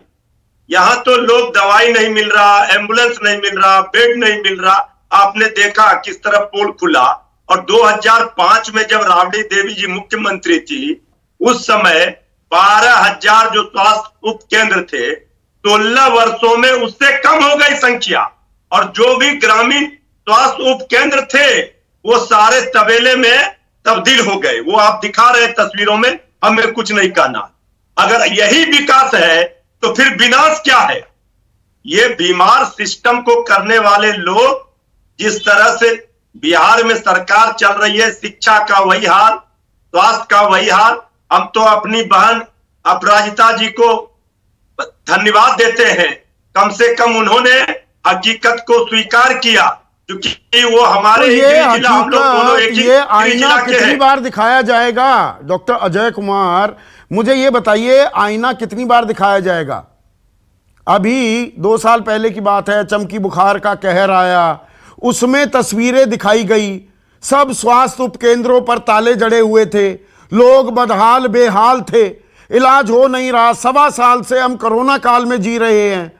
यहां तो लोग दवाई नहीं मिल रहा, एम्बुलेंस नहीं मिल रहा, बेड नहीं मिल रहा। आपने देखा किस तरह पोल खुला। और 2005 में जब राबड़ी देवी जी मुख्यमंत्री थी, उस समय 12,000 जो स्वास्थ्य उपकेंद्र थे, 16 वर्षों में उससे कम हो गई संख्या। और जो भी ग्रामीण स्वास्थ्य उपकेंद्र थे वो सारे तबेले में तब्दील हो गए। वो आप दिखा रहे तस्वीरों में, हमें कुछ नहीं कहना। अगर यही विकास है तो फिर विनाश क्या है? ये बीमार सिस्टम को करने वाले लोग, जिस तरह से बिहार में सरकार चल रही है, शिक्षा का वही हाल, स्वास्थ्य का वही हाल। हम तो अपनी बहन अपराजिता जी को धन्यवाद देते हैं, कम से कम उन्होंने हकीकत को स्वीकार किया, क्योंकि वो हमारे तो ये जिला, हम लोग दोनों एक ही ये आईना जिला के कितनी हैं। बार दिखाया जाएगा? डॉक्टर अजय कुमार, मुझे ये बताइए, आईना कितनी बार दिखाया जाएगा? अभी 2 साल पहले की बात है, चमकी बुखार का कहर आया, उसमें तस्वीरें दिखाई गई, सब स्वास्थ्य उपकेंद्रों पर ताले जड़े हुए थे, लोग बदहाल बेहाल थे, इलाज हो नहीं रहा। 1.25 साल से हम कोरोना काल में जी रहे हैं।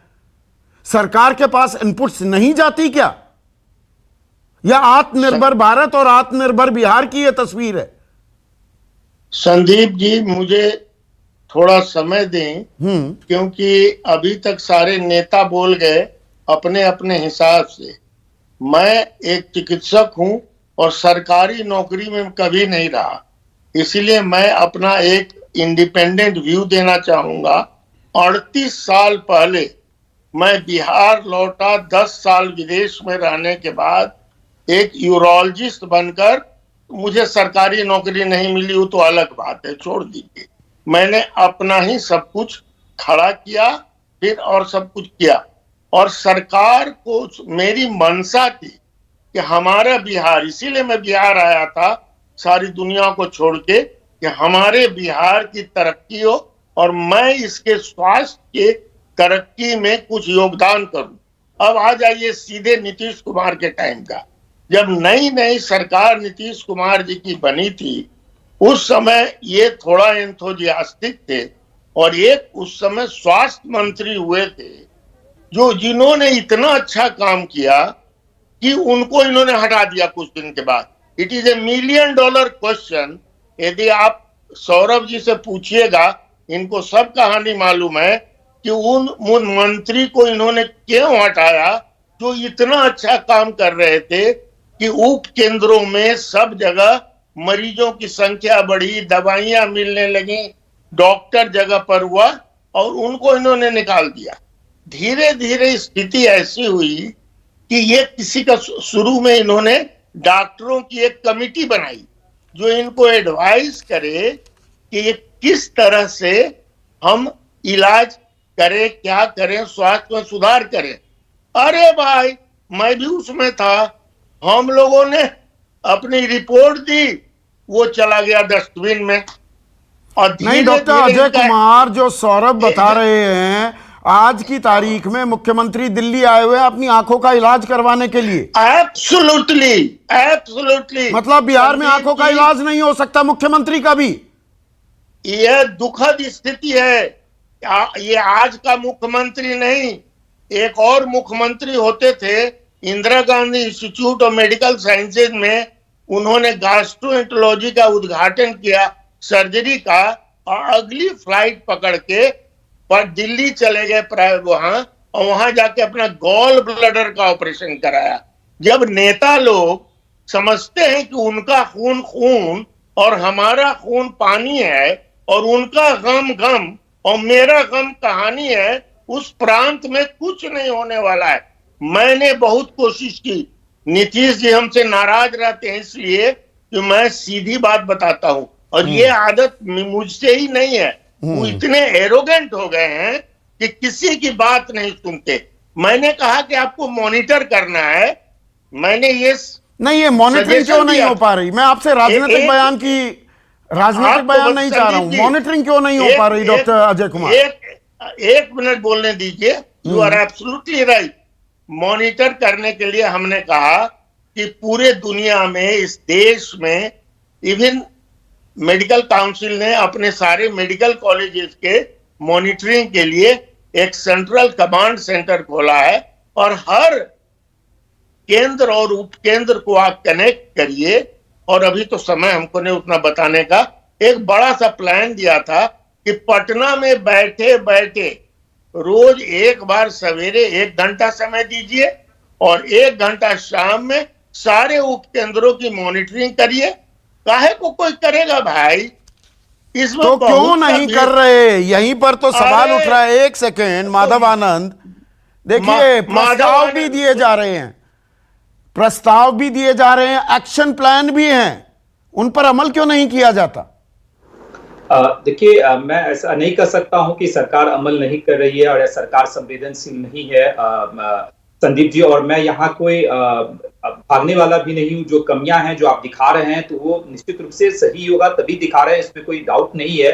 सरकार के पास इनपुट्स नहीं जाती क्या? या आत्मनिर्भर भारत और आत्मनिर्भर बिहार की यह तस्वीर है? संदीप जी, मुझे थोड़ा समय दें, क्योंकि अभी तक सारे नेता बोल गए अपने अपने हिसाब से। मैं एक चिकित्सक हूं और सरकारी नौकरी में कभी नहीं रहा, इसलिए मैं अपना एक इंडिपेंडेंट व्यू देना चाहूंगा। 38 साल पहले मैं बिहार लौटा, 10 साल विदेश में रहने के बाद एक यूरोलॉजिस्ट बनकर मुझे सरकारी नौकरी नहीं मिली, वो तो अलग बात है, छोड़ दीजिए। मैंने अपना ही सब कुछ खड़ा किया फिर और सब कुछ किया, और सरकार को मेरी मंशा थी कि हमारा बिहार, इसीलिए मैं बिहार आया था सारी दुनिया को छोड़ के, कि हमारे बिहार की तरक्की हो और मैं इसके स्वास्थ्य के तरक्की में कुछ योगदान करूं। अब आ जाइए सीधे नीतीश कुमार के टाइम का। जब नई नई सरकार नीतीश कुमार जी की बनी थी, उस समय ये थोड़ा एंथुजियास्टिक थे, और एक उस समय स्वास्थ्य मंत्री हुए थे जिन्होंने इतना अच्छा काम किया कि उनको इन्होंने हटा दिया कुछ दिन के बाद। It is $1 million question. यदि आप सौरभ जी से पूछिएगा, इनको सब कहानी मालूम है कि उन मंत्री को इन्होंने क्यों हटाया जो इतना अच्छा काम कर रहे थे कि उप केंद्रों में सब जगह मरीजों की संख्या बढ़ी, दवाइयां मिलने लगी, डॉक्टर जगह पर हुआ, और उनको इन्होंने निकाल दिया। धीरे धीरे स्थिति ऐसी हुई कि ये किसी का, शुरू में इन्होंने डॉक्टरों की एक कमिटी बनाई जो इनको एडवाइस करे कि ये किस तरह से हम इलाज करें, क्या करें, स्वास्थ्य में सुधार करें। अरे भाई, मैं भी उसमें था। हम लोगों ने अपनी रिपोर्ट दी, वो चला गया डस्टबिन में। और नहीं डॉक्टर अजय कुमार, जो सौरभ बता रहे हैं, आज की तारीख में मुख्यमंत्री दिल्ली आए हुए हैं अपनी आंखों का इलाज करवाने के लिए। Absolutely, absolutely. मतलब बिहार में आंखों का इलाज नहीं हो सकता मुख्यमंत्री का भी? यह दुखद स्थिति है। ये आज का मुख्यमंत्री नहीं, एक और मुख्यमंत्री होते थे, Indira Gandhi institute of medical sciences में उन्होंने गैस्ट्रोएंटरोलॉजी का उद्घाटन किया, सर्जरी का, और अगली फ्लाइट पकड़ के पर दिल्ली चले गए वहां, और वहां जाके अपना गॉल ब्लडर का ऑपरेशन कराया। जब नेता लोग समझते हैं कि उनका खून खून और हमारा खून पानी है, और उनका गम गम और मेरा गम कहानी है, उस प्रांत में कुछ नहीं होने वाला है। मैंने बहुत कोशिश की। नीतीश जी हमसे नाराज रहते हैं इसलिए कि मैं सीधी बात बताता हूं, और ये आदत मुझसे ही नहीं है। वो इतने एरोगेंट हो गए हैं कि किसी की बात नहीं सुनते। मैंने कहा कि आपको मॉनिटर करना है, मैंने ये नहीं, ये मॉनिटरिंग क्यों नहीं हो पा रही? मैं आपसे राजनीतिक बयान नहीं चाह रहा हूं। मॉनिटरिंग क्यों नहीं हो पा रही डॉक्टर अजय कुमार? एक मिनट बोलने दीजिए। You are absolutely right. Monitor करने के लिए हमने कहा कि पूरे दुनिया में, इस देश में, इवन मेडिकल काउंसिल ने अपने सारे मेडिकल कॉलेजेस के मॉनिटरिंग के लिए एक सेंट्रल कमांड सेंटर खोला है, और हर केंद्र और उपकेंद्र को आप कनेक्ट करिए। और अभी तो समय हमको नहीं उतना बताने का। एक बड़ा सा प्लान दिया था कि पटना में बैठे बैठे रोज एक बार सवेरे 1 घंटा समय दीजिए, और 1 घंटा शाम में सारे उपकेंद्रों की मॉनिटरिंग करिए। काहे को कोई करेगा भाई? इसमें तो क्यों नहीं कर रहे? यहीं पर तो सवाल उठ रहा है। एक सेकेंड माधव आनंद, देखिए प्रस्ताव भी दिए जा रहे हैं, प्रस्ताव भी दिए जा रहे हैं, एक्शन प्लान भी हैं, उन पर अमल क्यों नहीं किया जाता? देखिए, मैं ऐसा नहीं कर सकता हूं कि सरकार अमल नहीं कर रही है और सरकार संवेदनशील नहीं है संदीप जी। और मैं यहाँ कोई भागने वाला भी नहीं हूँ। जो कमियां हैं जो आप दिखा रहे हैं तो वो निश्चित रूप से सही होगा तभी दिखा रहे हैं, इसमें कोई डाउट नहीं है।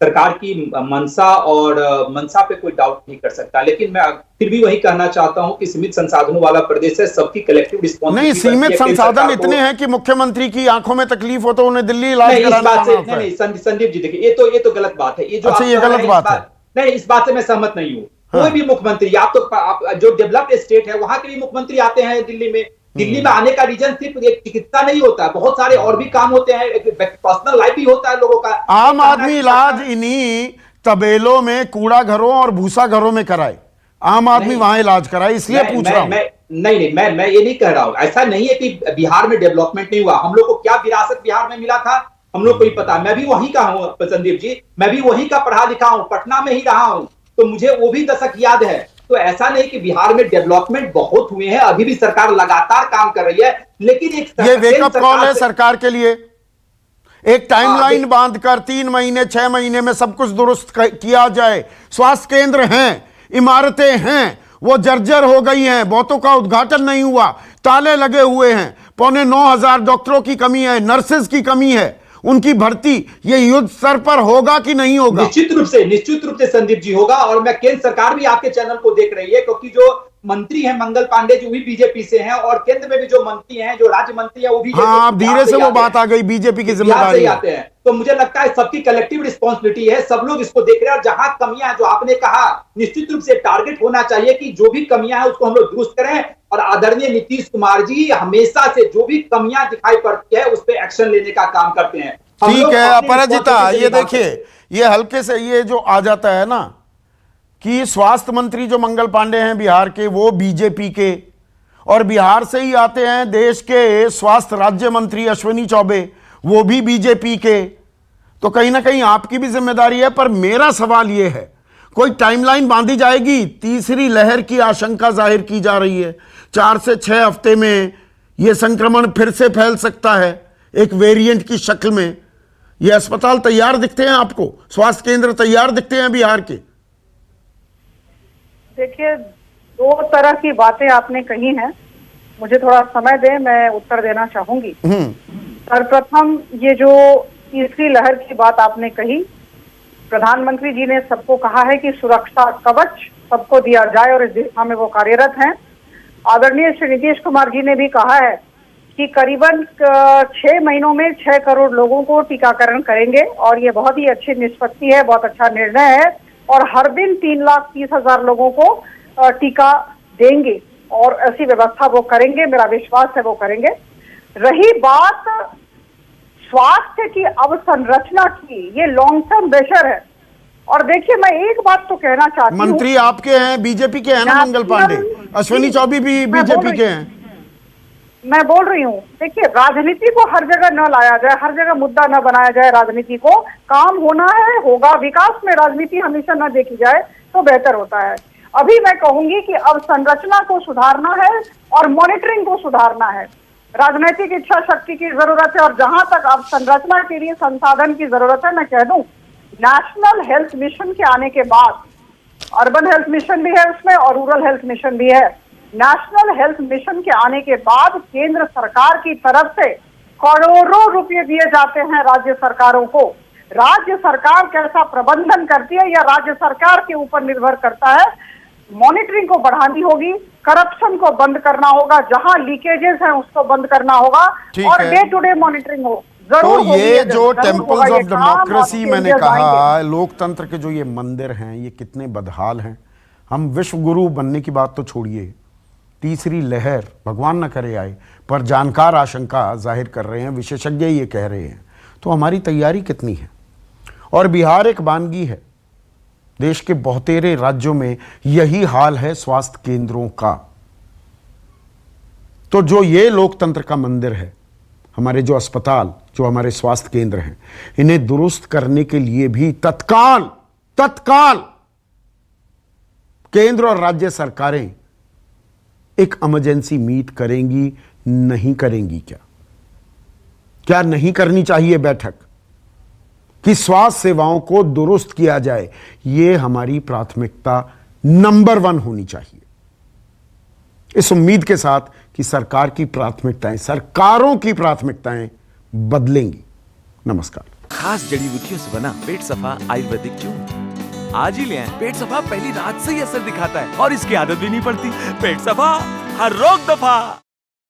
सरकार की मनसा और मनसा पे कोई डाउट नहीं कर सकता, लेकिन मैं फिर भी वही कहना चाहता हूं कि सीमित संसाधनों वाला प्रदेश है, सबकी कलेक्टिव रिस्पॉन्सिबिलिटी। नहीं, सीमित संसाधन इतने हैं कि मुख्यमंत्री की आंखों में तकलीफ हो तो उन्हें दिल्ली इलाज कराना होता है। नहीं संदीप जी, देखिए ये तो गलत बात है। ये जो अच्छा, ये गलत बात है। नहीं, इस बात से मैं सहमत नहीं हूँ। कोई भी मुख्यमंत्री, आप जो डेवलप्ड स्टेट है वहां के भी मुख्यमंत्री आते हैं दिल्ली में। दिल्ली में आने का रीजन सिर्फ एक चिकित्सा नहीं होता है, बहुत सारे और भी काम होते हैं, पर्सनल लाइफ भी होता है लोगों का। आम आदमी इलाज इन्हीं तबेलों में, कूड़ा घरों और भूसा घरों में कराए, आम आदमी वहां इलाज कराए, इसलिए पूछ रहा हूं। नहीं, मैं ये नहीं कह रहा हूं। ऐसा नहीं है कि बिहार में डेवलपमेंट नहीं हुआ। हम लोग को क्या विरासत बिहार में मिला था हम लोग को ही पता। मैं भी वहीं का हूं संदीप जी, मैं भी वहीं का पढ़ा लिखा हूं, पटना में ही रहा हूं, तो मुझे वो भी दशक याद है। तो ऐसा नहीं कि बिहार में डेवलपमेंट बहुत हुए हैं, अभी भी सरकार लगातार काम कर रही है, लेकिन ये वेकअप कॉल है सरकार के लिए। एक टाइमलाइन बांधकर 3 महीने 6 महीने में सब कुछ दुरुस्त किया जाए। स्वास्थ्य केंद्र हैं, इमारतें हैं, वो जर्जर हो गई हैं, बहुतों का उद्घाटन नहीं हुआ, ताले लगे हुए हैं, 9,500 डॉक्टरों की कमी है, नर्सेज की कमी है, उनकी भर्ती ये युद्ध स्तर पर होगा कि नहीं होगा? निश्चित रूप से संदीप जी होगा। और मैं केंद्र सरकार भी आपके चैनल को देख रही है, क्योंकि जो मंत्री हैं मंगल पांडे जो भी बीजेपी से हैं, और केंद्र में भी जो मंत्री हैं, जो राज्य मंत्री है वो भी, हाँ, धीरे से वो बात आ गई, बीजेपी की जिम्मेदारी आते हैं। तो मुझे लगता है सबकी कलेक्टिव रिस्पॉन्सिबिलिटी है, सब लोग इसको देख रहे हैं। और जहां कमियां, जो आपने कहा, निश्चित रूप से टारगेट होना चाहिए कि जो भी कमियां है उसको हम लोग दुरुस्त करें। और आदरणीय नीतीश कुमार जी हमेशा से जो भी कमियां दिखाई पड़ती है उस पर एक्शन लेने का काम करते हैं। ठीक है अपराजिता, ये देखिए, ये हल्के से ये जो आ जाता है ना कि स्वास्थ्य मंत्री जो मंगल पांडे हैं बिहार के, वो बीजेपी के, और बिहार से ही आते हैं देश के स्वास्थ्य राज्य मंत्री अश्विनी चौबे, वो भी बीजेपी के। तो कहीं ना कहीं आपकी भी जिम्मेदारी है। पर मेरा सवाल ये है, कोई टाइमलाइन बांधी जाएगी? तीसरी लहर की आशंका जाहिर की जा रही है, 4 से 6 हफ्ते में यह संक्रमण फिर से फैल सकता है एक वेरिएंट की शक्ल में। ये अस्पताल तैयार दिखते हैं आपको? स्वास्थ्य केंद्र तैयार दिखते हैं बिहार के? देखिए, 2 तरह की बातें आपने कही हैं, मुझे थोड़ा समय दें, मैं उत्तर देना चाहूंगी। सर्वप्रथम ये जो तीसरी लहर की बात आपने कही, प्रधानमंत्री जी ने सबको कहा है कि सुरक्षा कवच सबको दिया जाए और इस दिशा में वो कार्यरत हैं। आदरणीय श्री नीतीश कुमार जी ने भी कहा है कि करीबन 6 महीनों में 6 करोड़ लोगों को टीकाकरण करेंगे, और ये बहुत ही अच्छी निष्पत्ति है, बहुत अच्छा निर्णय है। और हर दिन 3,30,000 लोगों को टीका देंगे, और ऐसी व्यवस्था वो करेंगे, मेरा विश्वास है वो करेंगे। रही बात स्वास्थ्य की अवसंरचना की, ये लॉन्ग टर्म मेजर है। और देखिए, मैं एक बात तो कहना चाहती हूँ, मंत्री आपके हैं, बीजेपी के हैं ना मंगल पांडे, अश्विनी चौबे भी बीजेपी के हैं। मैं बोल रही हूँ, देखिए, राजनीति को हर जगह न लाया जाए, हर जगह मुद्दा न बनाया जाए। राजनीति को काम होना है, होगा। विकास में राजनीति हमेशा न देखी जाए तो बेहतर होता है। अभी मैं कहूंगी कि अब संरचना को सुधारना है और मॉनिटरिंग को सुधारना है। राजनीतिक इच्छा शक्ति की जरूरत है, और जहां तक अब संरचना के लिए संसाधन की जरूरत है, मैं कह दूं, नेशनल हेल्थ मिशन के आने के बाद, अर्बन हेल्थ मिशन भी है उसमें और रूरल हेल्थ मिशन भी है। नेशनल हेल्थ मिशन के आने के बाद केंद्र सरकार की तरफ से करोड़ों रुपए दिए जाते हैं राज्य सरकारों को। राज्य सरकार कैसा प्रबंधन करती है या राज्य सरकार के ऊपर निर्भर करता है। मॉनिटरिंग को बढ़ानी होगी, करप्शन को बंद करना होगा, जहां लीकेजेस हैं उसको बंद करना होगा, और डे टू डे मॉनिटरिंग हो। तो ये जो टेम्पल्स ऑफ डेमोक्रेसी मैंने कहा, लोकतंत्र के जो ये मंदिर हैं, ये कितने बदहाल हैं। हम विश्व गुरु बनने की बात तो छोड़िए, तीसरी लहर भगवान न करे आए, पर जानकार आशंका जाहिर कर रहे हैं, विशेषज्ञ ये कह रहे हैं। तो हमारी तैयारी कितनी है? और बिहार एक वानगी है, देश के बहुतेरे राज्यों में यही हाल है स्वास्थ्य केंद्रों का। तो जो ये लोकतंत्र का मंदिर है, हमारे जो अस्पताल, जो हमारे स्वास्थ्य केंद्र हैं, इन्हें दुरुस्त करने के लिए भी तत्काल केंद्र और राज्य सरकारें एक इमरजेंसी मीट करेंगी, नहीं करेंगी क्या नहीं करनी चाहिए बैठक कि स्वास्थ्य सेवाओं को दुरुस्त किया जाए? यह हमारी प्राथमिकता नंबर 1 होनी चाहिए। इस उम्मीद के साथ कि सरकार की प्राथमिकताएं, सरकारों की प्राथमिकताएं बदलेंगी। नमस्कार। खास जड़ी बूटियों से बना पेट सफा आयुर्वेदिक चूर्ण आज ही ले आएं। पेट सफा पहली रात से ही असर दिखाता है और इसकी आदत भी नहीं पड़ती। पेट सफा हर रोग दफा।